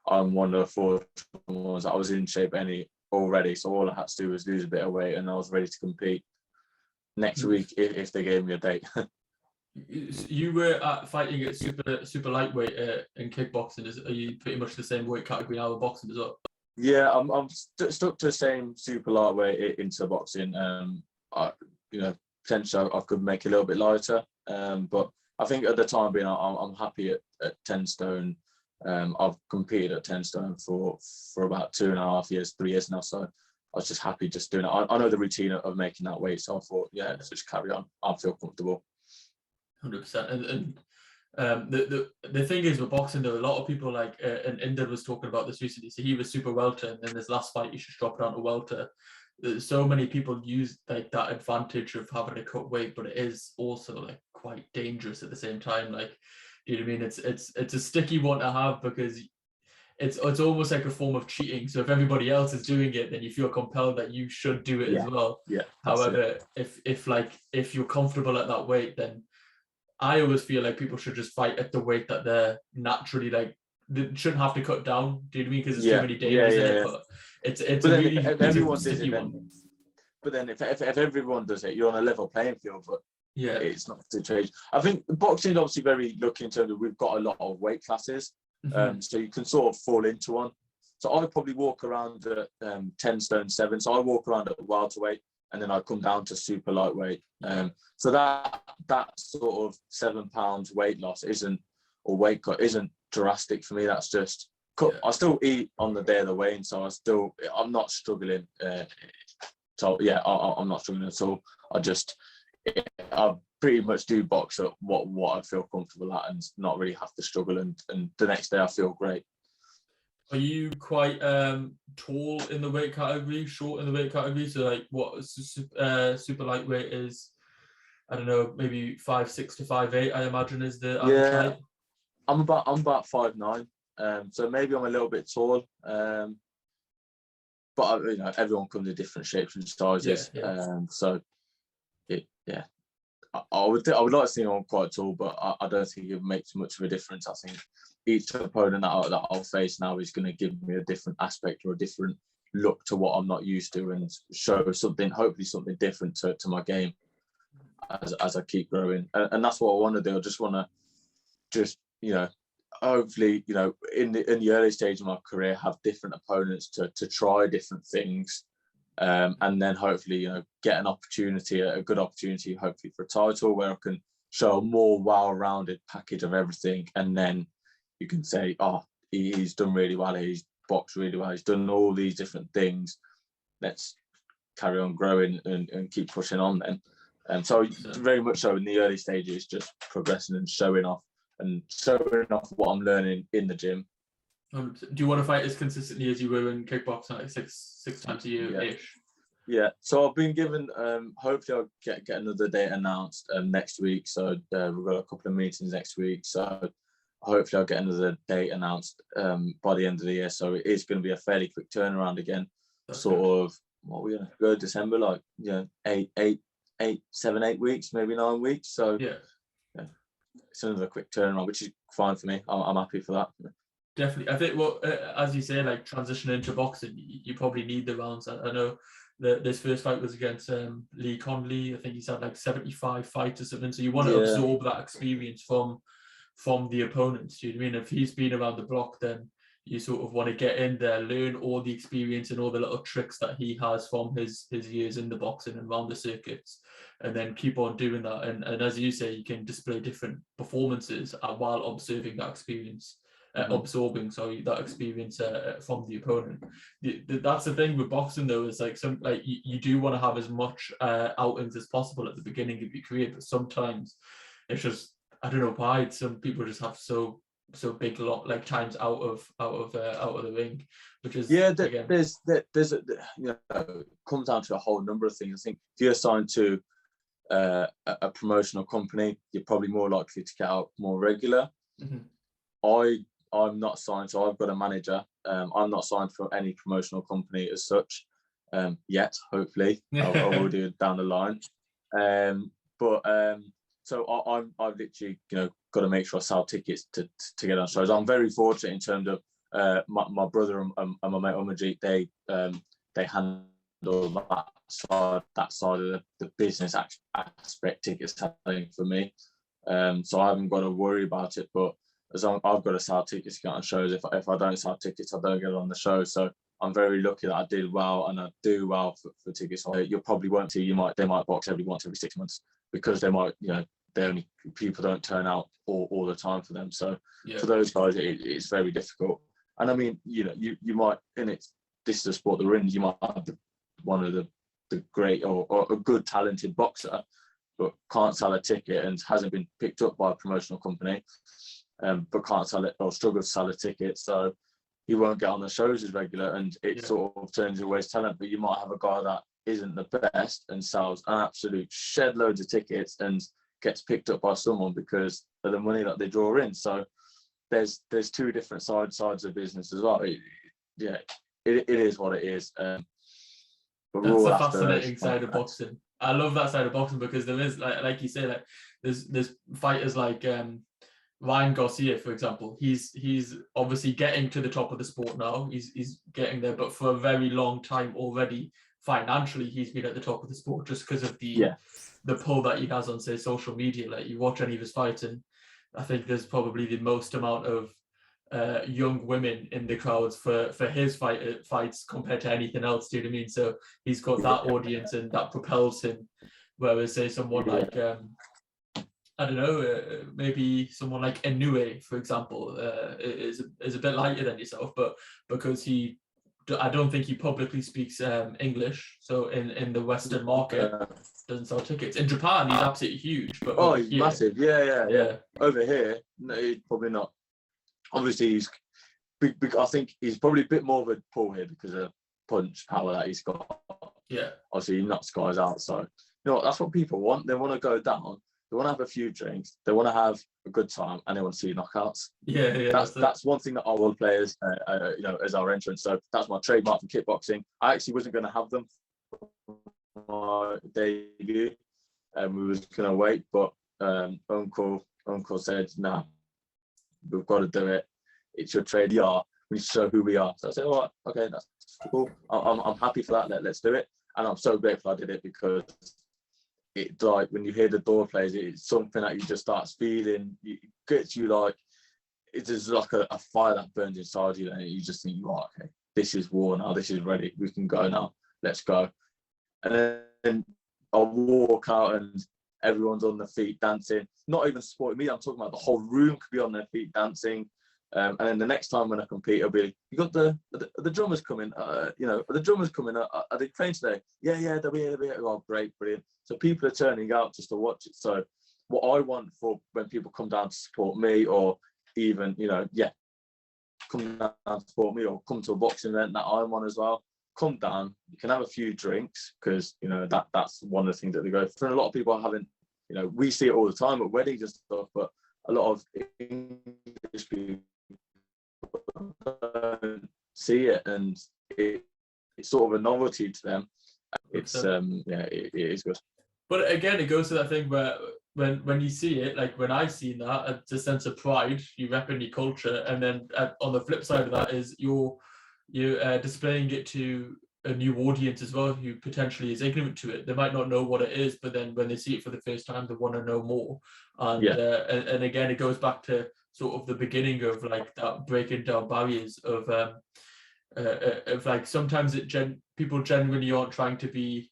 Speaker 1: I'm one of the fortunate ones that I was in shape already, so all I had to do was lose a bit of weight, and I was ready to compete next week if they gave me a date.
Speaker 2: You were fighting at super lightweight in kickboxing. Are you pretty much the same weight category now in boxing as well?
Speaker 1: Yeah, I'm stuck to the same super lightweight into boxing. You know, potentially I could make it a little bit lighter, but I think at the time being, I'm happy at 10 stone. I've competed at 10 stone for about 2.5 years, 3 years now. So I was just happy just doing it. I know the routine of making that weight, so I thought, yeah, let's just carry on. I feel comfortable.
Speaker 2: 100%. And the thing is with boxing, though, a lot of people like, and Inder was talking about this recently. So he was super welter, and then this last fight, he just dropped down to welter. So many people use like that advantage of having to cut weight, but it is also like quite dangerous at the same time. Like, you know what I mean? It's a sticky one to have because it's almost like a form of cheating. So if everybody else is doing it, then you feel compelled that you should do it as well.
Speaker 1: Yeah.
Speaker 2: However, if you're comfortable at that weight, then I always feel like people should just fight at the weight that they're naturally like. They shouldn't have to cut down. Do you know what I mean? Because there's too many dangers in it. But it's a really
Speaker 1: if everyone
Speaker 2: sticky
Speaker 1: does it,
Speaker 2: one.
Speaker 1: But then if everyone does it, you're on a level playing field. But
Speaker 2: yeah,
Speaker 1: it's not to change. I think boxing is obviously very lucky in terms of we've got a lot of weight classes, so you can sort of fall into one. So I probably walk around at 10 stone 7. So I walk around at welterweight, and then I come down to super lightweight. So that sort of 7 pounds weight loss weight cut isn't drastic for me. That's just I still eat on the day of the weigh-in, so I'm not struggling. So yeah, I'm not struggling at all. I pretty much do box at what I feel comfortable at, and not really have to struggle. And the next day I feel great.
Speaker 2: Are you quite tall in the weight category, short in the weight category? So like what super lightweight is, I don't know, maybe 5'6" to 5'8", I imagine is the average height.
Speaker 1: I'm about 5'9", so maybe I'm a little bit tall. But you know, everyone comes in different shapes and sizes. So I would like to think I'm quite tall, but I don't think it makes much of a difference. I think each opponent that I'll face now is going to give me a different aspect or a different look to what I'm not used to, and show something, hopefully something different to my game as I keep growing. And that's what I want to do. I just want to you know, hopefully, you know, in the early stage of my career, have different opponents to try different things. And then hopefully, you know, get an opportunity, a good opportunity, hopefully for a title where I can show a more well-rounded package of everything. And then you can say, oh, he's done really well, he's boxed really well, he's done all these different things. Let's carry on growing and keep pushing on then. And so very much so in the early stages, just progressing and showing off what I'm learning in the gym.
Speaker 2: Do you want to fight as consistently as you were in kickboxing, like six times a year-ish?
Speaker 1: Yeah. So I've been given, hopefully I'll get another date announced next week. So we've got a couple of meetings next week. So hopefully I'll get another date announced by the end of the year. So it is going to be a fairly quick turnaround again. That's sort good. Of, what we're going to go December, like, you know, 7, 8 weeks, maybe 9 weeks. So yeah. It's another quick turnaround, which is fine for me. I'm happy for that.
Speaker 2: Definitely. I think, well, as you say, like transitioning into boxing, you probably need the rounds. I know this first fight was against Lee Conley. I think he's had like 75 fights or something. So you want to absorb that experience from the opponents. Do you know what I mean? If he's been around the block, then you sort of want to get in there, learn all the experience and all the little tricks that he has from his years in the boxing and around the circuits, and then keep on doing that. And as you say, you can display different performances while observing that experience. Absorbing that experience from the opponent. That's the thing with boxing, though, is like you do want to have as much outings as possible at the beginning of your career, but sometimes it's just, I don't know why, some people just have so big like times out of the ring, which is
Speaker 1: there's you know, comes down to a whole number of things. I think if you're assigned to a promotional company, you're probably more likely to get out more regular. I'm not signed, so I've got a manager. I'm not signed for any promotional company as such yet. Hopefully, I will do it down the line. So I've literally, got to make sure I sell tickets to get on shows. I'm very fortunate in terms of my brother and my mate Umajit. They handle that side of the business aspect, ticket selling for me. So I haven't got to worry about it. But as long I've got to sell tickets to get on shows. If I don't sell tickets, I don't get on the show. So I'm very lucky that I did well, and I do well for tickets. You probably won't see. They might box every 6 months because they might, people don't turn out all the time for them. So for those guys, it's very difficult. And I mean, you might, this is a sport that we're in. You might have one of the great or a good talented boxer, but can't sell a ticket and hasn't been picked up by a promotional company, but can't sell it or struggles to sell a ticket. So he won't get on the shows as regular, and it sort of turns away his talent. But you might have a guy that isn't the best and sells an absolute shed loads of tickets and gets picked up by someone because of the money that they draw in. So there's two different sides of business as well. It is what it is. But
Speaker 2: that's a fascinating side of boxing. I love that side of boxing because there is, like you say, like there's fighters like Ryan Garcia, for example. He's obviously getting to the top of the sport now. He's getting there, but for a very long time already, financially, he's been at the top of the sport just because of the pull that he has on, say, social media. Like, you watch any of his fights, and I think there's probably the most amount of young women in the crowds for his fights compared to anything else. Do you know what I mean? So he's got that audience, and that propels him. Whereas, say, someone like I don't know, maybe someone like Inoue, for example, is a bit lighter than yourself, but because I don't think he publicly speaks English, so in the Western market, doesn't sell tickets. In Japan, he's absolutely huge. But
Speaker 1: he's massive. Yeah. Over here, no, he's probably not. Obviously, he's big. I think he's probably a bit more of a pull here because of punch power that he's got.
Speaker 2: Yeah.
Speaker 1: Obviously, he knocks guys out. So, that's what people want. They want to go down. They want to have a few drinks. They want to have a good time, and they want to see knockouts.
Speaker 2: Yeah.
Speaker 1: That's one thing that I will play as, as our entrance. So that's my trademark for kickboxing. I actually wasn't going to have them for my debut, and we was going to wait, but Uncle said, "Nah, we've got to do it. It's your trade. We need to show who we are." So I said, "All right, okay, that's cool. I'm happy for that. Let's do it." And I'm so grateful I did it because it's like when you hear the door plays, it's something that you just start feeling. It gets you like, it's just like a fire that burns inside you, and you just think, okay, this is war now. This is ready. We can go now. Let's go. And then I'll walk out and everyone's on their feet dancing. Not even supporting me. I'm talking about the whole room could be on their feet dancing. And then the next time when I compete, I'll be, you got the drummers coming, are the drummers coming? Are they playing today? Yeah, they'll be here. Oh, great, brilliant. So people are turning out just to watch it. So what I want for when people come down to support me, or even, come down to support me, or come to a boxing event that I'm on as well, come down, you can have a few drinks, because, that's one of the things that they go for. And a lot of people are having, we see it all the time at weddings and stuff, but a lot of English people don't see it, and it's sort of a novelty to them. It's it is good.
Speaker 2: But again, it goes to that thing where when you see it, like when I've seen that, it's a sense of pride. You repping your culture, and then on the flip side of that is you're displaying it to a new audience as well, who potentially is ignorant to it. They might not know what it is, but then when they see it for the first time, they want to know more. And and again, it goes back to sort of the beginning of like that breaking down barriers of like sometimes people genuinely aren't trying to be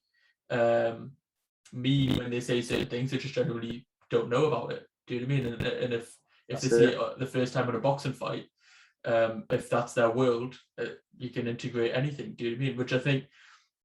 Speaker 2: mean when they say certain things. They just generally don't know about it. Do you know what I mean? And if they see it the first time in a boxing fight, if that's their world, you can integrate anything. Do you know what I mean? Which I think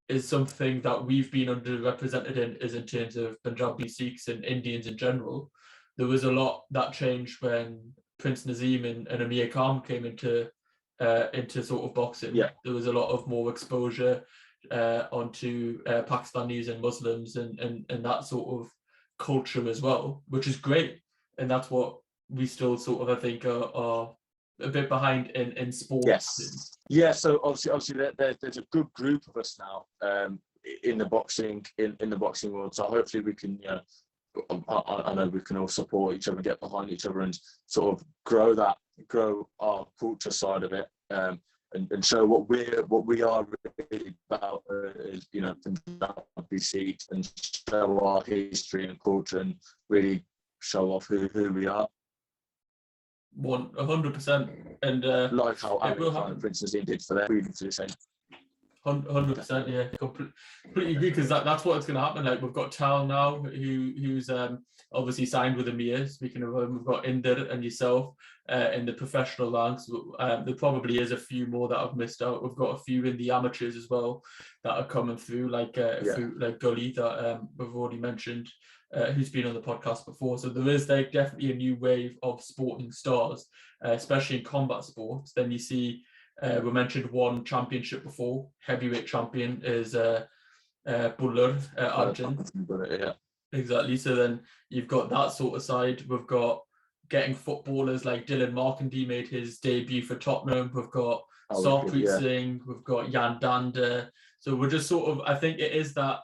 Speaker 2: is something that we've been underrepresented in, is in terms of Punjabi Sikhs and Indians in general. There was a lot that changed when Prince Nazim and Amir Khan came into sort of boxing. There was a lot of more exposure onto Pakistanis and Muslims and that sort of culture as well, which is great. And that's what we still sort of, I think, are a bit behind in sports?
Speaker 1: Yes. Yeah. So obviously there's a good group of us now in the boxing world. So hopefully we can, I know we can all support each other, get behind each other, and sort of grow our culture side of it, and show what we are really about, is, from BC, and show our history and culture, and really show off who we are.
Speaker 2: 100%, and
Speaker 1: like how
Speaker 2: Analytical,
Speaker 1: for instance, did for their moving to the same.
Speaker 2: 100%, yeah, completely agree, because that's what's going to happen. Like, we've got Tal now, who's obviously signed with Amir. Speaking of we've got Inder and yourself in the professional ranks. There probably is a few more that I've missed out. We've got a few in the amateurs as well that are coming through, like Gully that we've already mentioned, who's been on the podcast before. So there is definitely a new wave of sporting stars, especially in combat sports. Then you see, we mentioned one championship before, heavyweight champion is Buller Arjun.
Speaker 1: Yeah.
Speaker 2: Exactly. So then you've got that sort of side. We've got getting footballers like Dylan Markandee made his debut for Tottenham. We've got Sarpreet Singh. We've got Jan Dander. So we're just sort of, I think it is that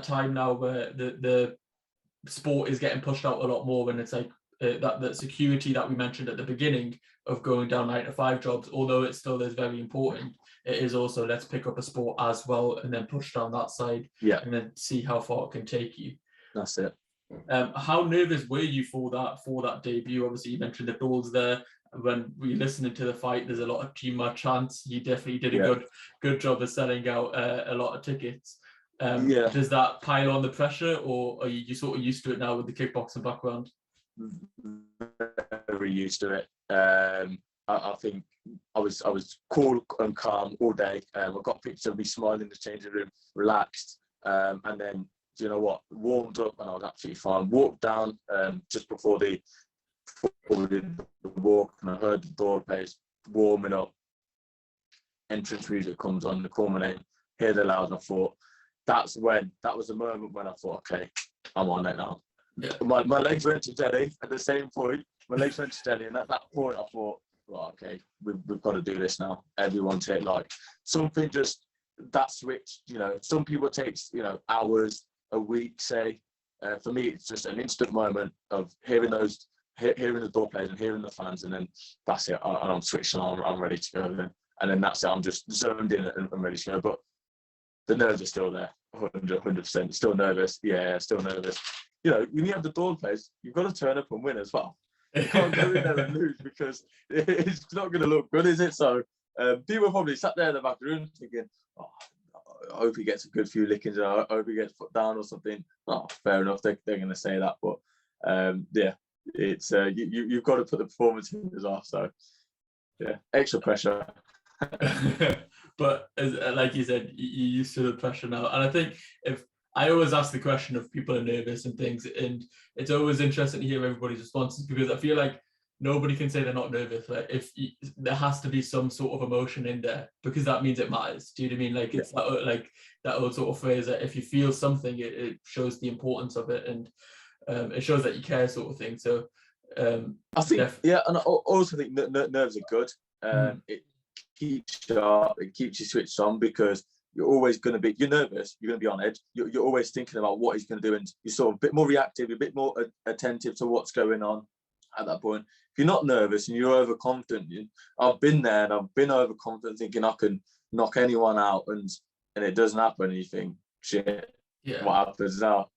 Speaker 2: time now where the sport is getting pushed out a lot more, when it's like that security that we mentioned at the beginning of going down 9-to-5 jobs, although it still is very important, it is also, let's pick up a sport as well and then push down that side, and then see how far it can take you.
Speaker 1: That's it.
Speaker 2: How nervous were you for that debut? Obviously, you mentioned the goals there. When we listening to the fight, there's a lot of Cheema chants. You definitely did a good job of selling out a lot of tickets. Does that pile on the pressure, or are you sort of used to it now with the kickboxing background?
Speaker 1: Very used to it. I think I was cool and calm all day. I got pictures of me smiling in the changing room, relaxed, and then, you know what, warmed up and I was absolutely fine. Walked down just before we did the walk, and I heard the door plays, warming up. Entrance music comes on, they call my name, hear the loud, and I thought, that was the moment when I thought, okay, I'm on it now. Yeah. My legs went to jelly at the same point. My legs went to jelly, and at that point I thought, well, okay, we've got to do this now. Everyone take like something, just that switch. Some people takes hours, a week, say. For me, it's just an instant moment of hearing the door plays and hearing the fans, and then that's it. I'm switching on. I'm ready to go then, and then that's it. I'm just zoned in and I'm ready to go. But the nerves are still there, 100%. Still nervous. Yeah, still nervous. When you have the door plays, you've got to turn up and win as well. You can't go in there and lose, because it's not going to look good, is it? So people probably sat there in the back of the room thinking, oh, I hope he gets a good few lickings, and I hope he gets put down or something. Oh, fair enough, they're going to say that. But it's you've got to put the performance in as well. So yeah, extra pressure.
Speaker 2: But like you said, you're used to the pressure now. And I think I always ask the question if people are nervous and things, and it's always interesting to hear everybody's responses, because I feel like nobody can say they're not nervous. Like, there has to be some sort of emotion in there, because that means it matters. Do you know what I mean? Like, it's that old sort of phrase that if you feel something, it shows the importance of it, and it shows that you care, sort of thing. So
Speaker 1: I think and I also think nerves are good. It keeps sharp, it keeps you switched on, because you're always going to be, you're nervous, you're going to be on edge, you're always thinking about what he's going to do, and you're sort of a bit more reactive, a bit more attentive to what's going on at that point. If you're not nervous and you're overconfident, I've been there, and I've been overconfident thinking I can knock anyone out, and it doesn't happen, and you think, shit, what happens now?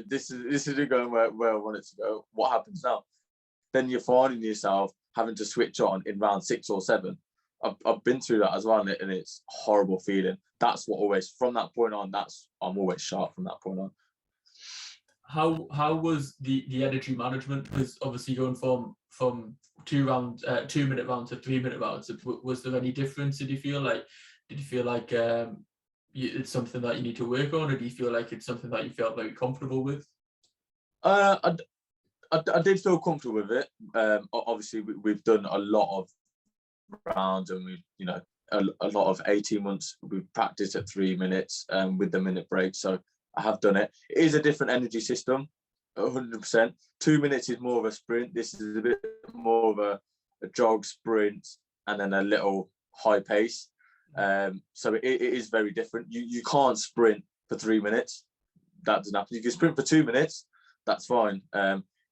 Speaker 1: This isn't going where I want it to go. What happens now? Then you're finding yourself having to switch on in round 6 or 7. I've been through that as well, and it's a horrible feeling. That's what always, from that point on, I'm always sharp from that point on.
Speaker 2: How was the energy management? Because obviously going from 2-minute rounds to 3-minute rounds, was there any difference? Did you feel like it's something that you need to work on, or do you feel like it's something that you felt very comfortable with?
Speaker 1: I did feel comfortable with it. Obviously, we've done a lot of rounds, and we, a lot of 18 months. We've practiced at 3 minutes with the minute break. So I have done it. It is a different energy system. 100%. 2 minutes is more of a sprint. This is a bit more of a jog, sprint, and then a little high pace. So it is very different. You can't sprint for 3 minutes. That doesn't happen. You can sprint for 2 minutes. That's fine.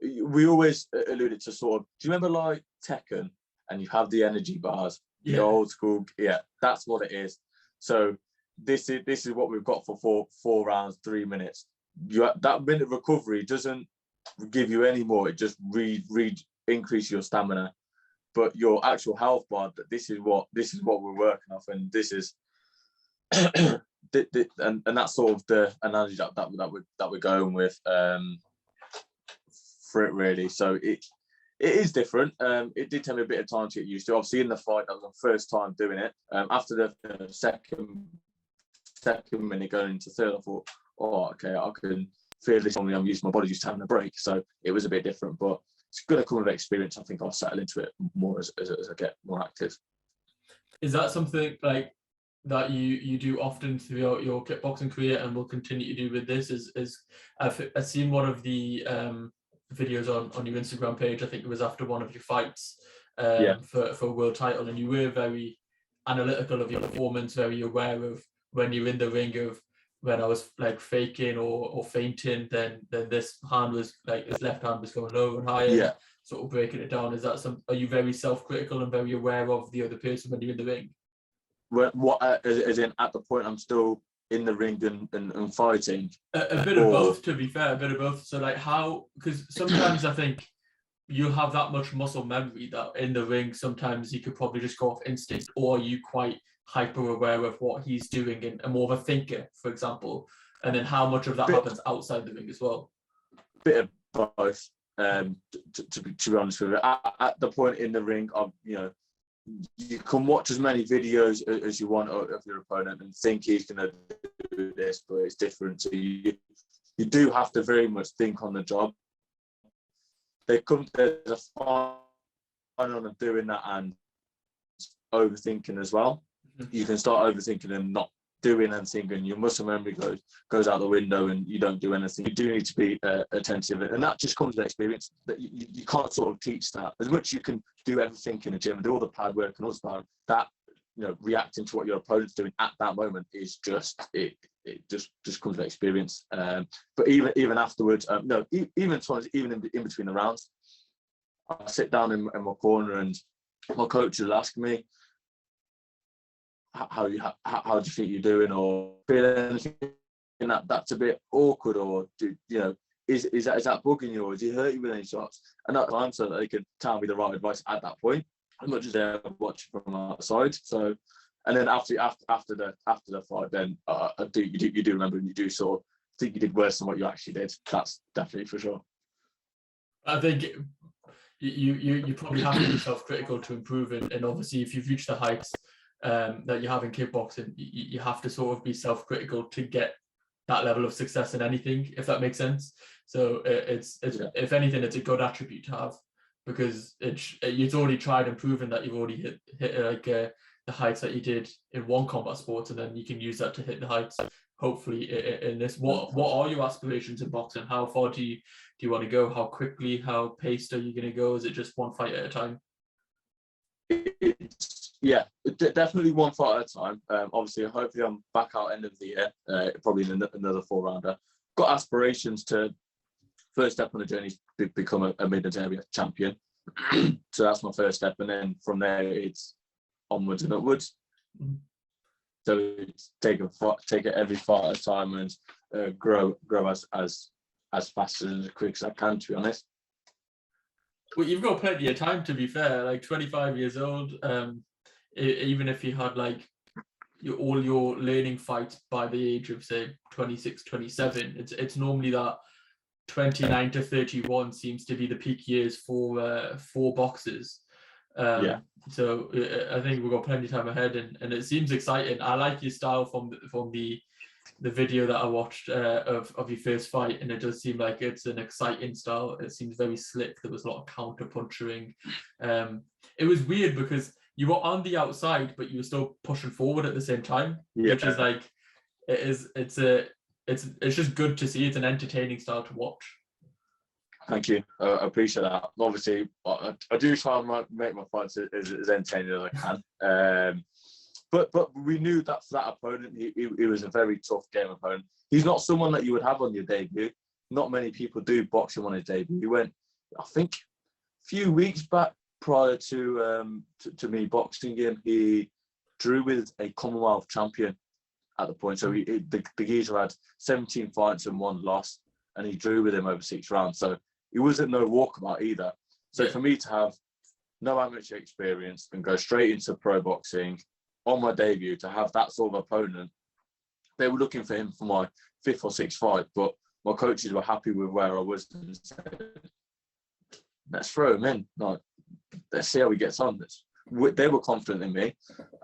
Speaker 1: We always alluded to sort of, do you remember like Tekken and you have the energy bars, the old school? Yeah, that's what it is. So this is what we've got for four rounds, 3 minutes. That minute recovery doesn't give you any more. It just increase your stamina. But your actual health bar, this is what we're working off, and this is and that's sort of the analogy that we're going with for it, really. So it is different. It did take me a bit of time to get used to. Obviously, in the fight, that was my first time doing it. After the second minute going into third, I thought, oh, okay, I can feel this. Normally, I'm using my body just having a break, so it was a bit different, but it's going to come with experience. I think I'll settle into it more as I get more active.
Speaker 2: Is that something like that you do often throughout your kickboxing career and will continue to do with this? Is I've seen one of the videos on your Instagram page. I think it was after one of your fights for a world title, and you were very analytical of your performance, very aware of when you're in the ring of, when I was like faking or feinting, then this hand was like, his left hand was going low and higher, sort of breaking it down. Is that are you very self-critical and very aware of the other person when you're in the ring?
Speaker 1: As in at the point I'm still in the ring and fighting?
Speaker 2: A bit of both, to be fair, a bit of both. So like how, because sometimes I think you have that much muscle memory that in the ring, sometimes you could probably just go off instinct, or you quite hyper aware of what he's doing and more of a thinker, for example, and then how much of that happens outside the ring as well?
Speaker 1: Bit of both, to be honest with you. At the point in the ring, you can watch as many videos as you want of your opponent and think he's going to do this, but it's different. So you do have to very much think on the job. There's a fine on doing that and overthinking as well. You can start overthinking and not doing anything, and your muscle memory goes out the window and you don't do anything. You do need to be attentive, and that just comes with experience. That you can't sort of teach that. As much as you can do everything in the gym and do all the pad work and all the stuff, that reacting to what your opponent's doing at that moment is just just comes with experience. But even afterwards, even in between the rounds, I sit down in my corner and my coach will ask me, how do you think you're doing, or feel anything that's a bit awkward, or is that bugging you, or does he hurt you with any shots? And that's time, so that they could tell me the right advice at that point, as much as they're watching from outside. So, and then after the fight, then you do remember, and you do sort of think you did worse than what you actually did. That's definitely for sure.
Speaker 2: I think you probably have to be self-critical to improve it, and obviously if you've reached the heights that you have in kickboxing, you have to sort of be self-critical to get that level of success in anything, if that makes sense. So it's if anything, it's a good attribute to have, because it's already tried and proven that you've already hit like the heights that you did in one combat sport, and then you can use that to hit the heights hopefully in this. What are your aspirations in boxing? How far do you want to go? How quickly, how paced are you going to go? Is it just one fight at a time?
Speaker 1: Yeah, definitely one fight at a time. Obviously, hopefully I'm back out end of the year, probably in another 4-rounder. Got aspirations to, first step on the journey, to become a Midlands area champion. So that's my first step, and then from there it's onwards and upwards. So it's take it every fight at a time and grow as fast and as quick as I can, to be honest.
Speaker 2: Well, you've got plenty of time, to be fair. Like 25 years old. Even if you had like all your learning fights by the age of say 26, 27, it's normally that 29 to 31 seems to be the peak years for boxers. So I think we've got plenty of time ahead, and it seems exciting. I like your style from the video that I watched of your first fight, and it does seem like it's an exciting style. It seems very slick. There was a lot of counter punching. It was weird because you were on the outside, but you were still pushing forward at the same time, which is like, it's just good to see. It's an entertaining style to watch.
Speaker 1: Thank you. I appreciate that. Obviously, I do try and make my fights as entertaining as I can. But we knew that for that opponent, he was a very tough game opponent. He's not someone that you would have on your debut. Not many people do boxing on his debut. He went, I think, a few weeks back prior to me boxing him, he drew with a Commonwealth champion at the point. So the geezer had 17 fights and 1 loss, and he drew with him over 6 rounds. So he wasn't no walkabout either. So for me to have no amateur experience and go straight into pro boxing on my debut, to have that sort of opponent, they were looking for him for my 5th or 6th fight, but my coaches were happy with where I was and said, let's throw him in. Like, let's see how he gets on. They were confident in me,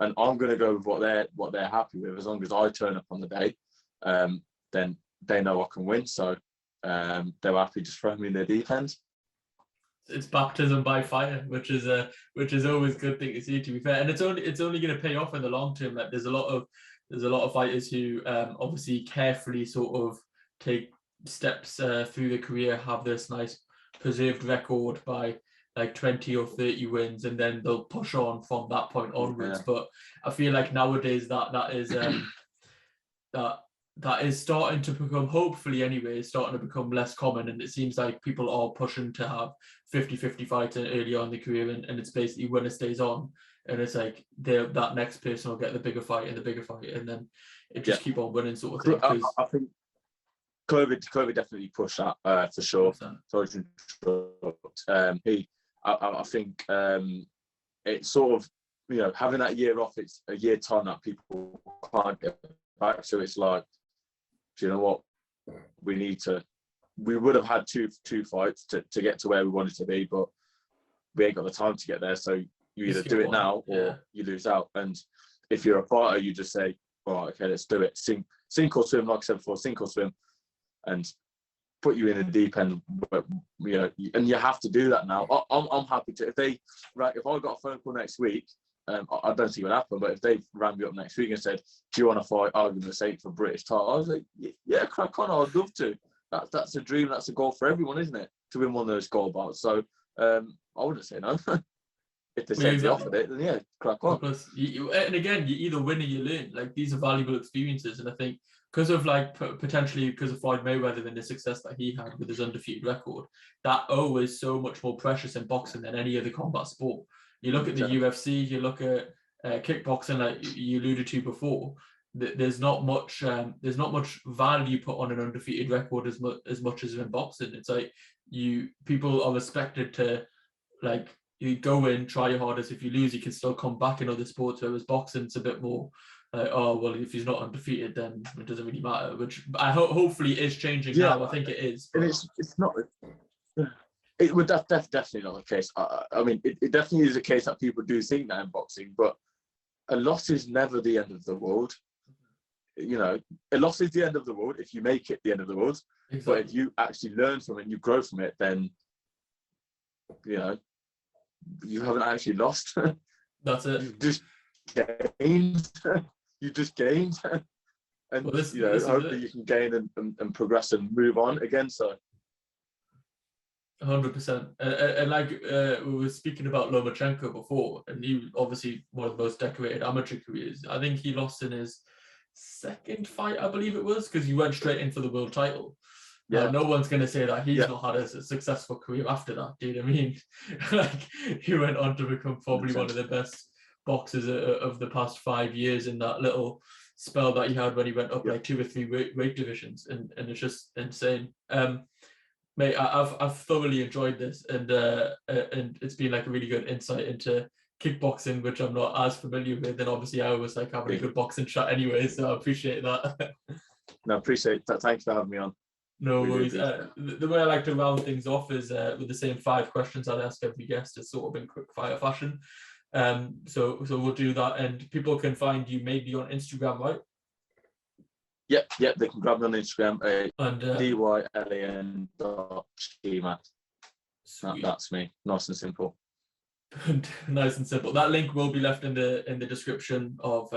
Speaker 1: and I'm going to go with what they're happy with. As long as I turn up on the day, then they know I can win. So they were happy just throwing me in the deep end.
Speaker 2: It's baptism by fire, which is always a good thing to see, to be fair. And it's only going to pay off in the long term. Like there's a lot of fighters who obviously carefully sort of take steps through their career, have this nice preserved record by like 20 or 30 wins, and then they'll push on from that point onwards. But I feel like nowadays that is starting to become, hopefully anyway, starting to become less common, and it seems like people are pushing to have 50-50 fights early on in the career, and it's basically winner stays on, and it's like that next person will get the bigger fight, and then it just keep on winning sort of thing.
Speaker 1: I think COVID definitely pushed that for sure. Sorry to interrupt. I think it's sort of, having that year off, it's a year time that people can't get back. So it's like, do you know what? We would have had two fights to get to where we wanted to be, but we ain't got the time to get there. So you either do it now or you lose out. And if you're a fighter, you just say, all right, okay, let's do it. Sink or swim, like I said before, sink or swim, and put you in a deep end, and you have to do that now. I'm happy to, if I got a phone call next week, I don't see what happened, but if they rang me up next week and said, do you want to fight, argument's sake, for British title, I was like, yeah, crack on, I'd love to. That's a dream, that's a goal for everyone, isn't it? To win one of those gold bouts. So I wouldn't say no. If they said they offered it, then yeah, crack on.
Speaker 2: Because and again, you either win or you learn. Like, these are valuable experiences, and I think because of potentially because of Floyd Mayweather and the success that he had with his undefeated record, that is so much more precious in boxing than any other combat sport. You look at the UFC, you look at kickboxing, like you alluded to before. There's not much value put on an undefeated record as much as in boxing. It's like people are expected to, like, you go in, try your hardest. If you lose, you can still come back in other sports. Whereas boxing's a bit more like, oh well, if he's not undefeated, then it doesn't really matter. Which I hopefully is changing now. I think it is.
Speaker 1: And it's not. It would definitely not the case. I mean, it definitely is a case that people do think that in boxing, but a loss is never the end of the world. A loss is the end of the world if you make it the end of the world. Exactly. But if you actually learn from it and you grow from it, then you haven't actually lost.
Speaker 2: That's it.
Speaker 1: You just gained. You just gained. And hopefully you can gain and progress and move on again. So
Speaker 2: 100%. And like we were speaking about Lomachenko before, and he obviously one of the most decorated amateur careers. I think he lost in his second fight, I believe it was, because he went straight in for the world title. Yeah, no one's going to say that he's not had a successful career after that. Do you know what I mean? Like, he went on to become probably one of the best boxers of the past 5 years in that little spell that he had when he went up like 2 or 3 weight divisions, and it's just insane. Mate, I've thoroughly enjoyed this, and it's been like a really good insight into kickboxing, which I'm not as familiar with, and obviously I always like having a good boxing chat anyway, so I appreciate that.
Speaker 1: No, appreciate that. Thanks for having me on.
Speaker 2: No worries. The way I like to round things off is with the same 5 questions I'd ask every guest, is sort of in quick fire fashion. So we'll do that, and people can find you maybe on Instagram, right?
Speaker 1: Yep, they can grab me on Instagram,
Speaker 2: and
Speaker 1: dylan.cheema. That's me, nice and simple.
Speaker 2: Nice and simple. That link will be left in the description of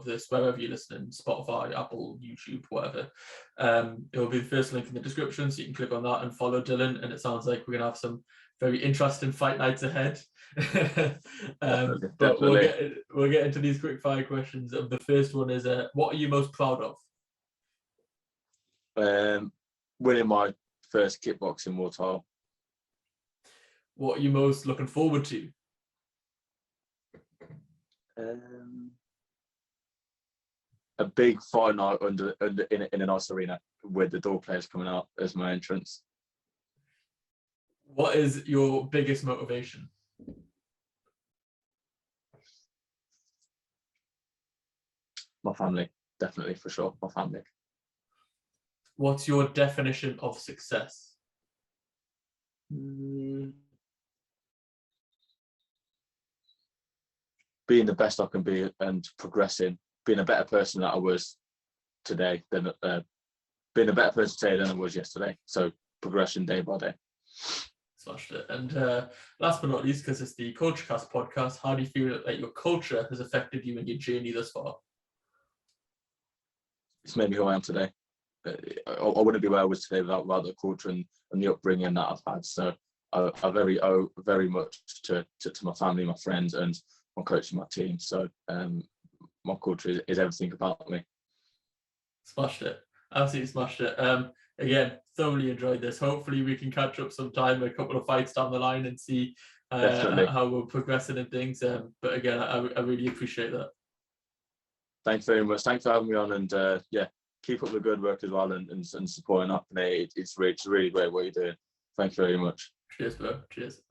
Speaker 2: this, wherever you listen, Spotify, Apple, YouTube, whatever. It will be the first link in the description, so you can click on that and follow Dylan. And it sounds like we're gonna have some very interesting fight nights ahead.
Speaker 1: Definitely,
Speaker 2: But
Speaker 1: definitely.
Speaker 2: we'll get into these quick fire questions. The first one is, what are you most proud of?
Speaker 1: Winning my first kickboxing world title.
Speaker 2: What are you most looking forward to?
Speaker 1: A big fight night in a nice arena with the door players coming out as my entrance.
Speaker 2: What is your biggest motivation?
Speaker 1: My family, definitely, for sure. My family.
Speaker 2: What's your definition of success?
Speaker 1: Being the best I can be and progressing, being a better person than I was today, being a better person today than I was yesterday. So progression day by day.
Speaker 2: Smashed it. And last but not least, because it's the KultureKast podcast, how do you feel that your culture has affected you in your journey thus far?
Speaker 1: It's made me who I am today. I wouldn't be where I was today without the culture and the upbringing that I've had. So I owe very much to my family, my friends, and my coach and my team. So my culture is everything about me.
Speaker 2: Smashed it. Absolutely smashed it. Again, thoroughly enjoyed this. Hopefully we can catch up sometime, a couple of fights down the line, and see how we're progressing and things. But again, I really appreciate that.
Speaker 1: Thanks very much. Thanks for having me on, and yeah, keep up the good work as well, and supporting up. And it's really great what you're doing. Thank you very much.
Speaker 2: Cheers, bro. Cheers.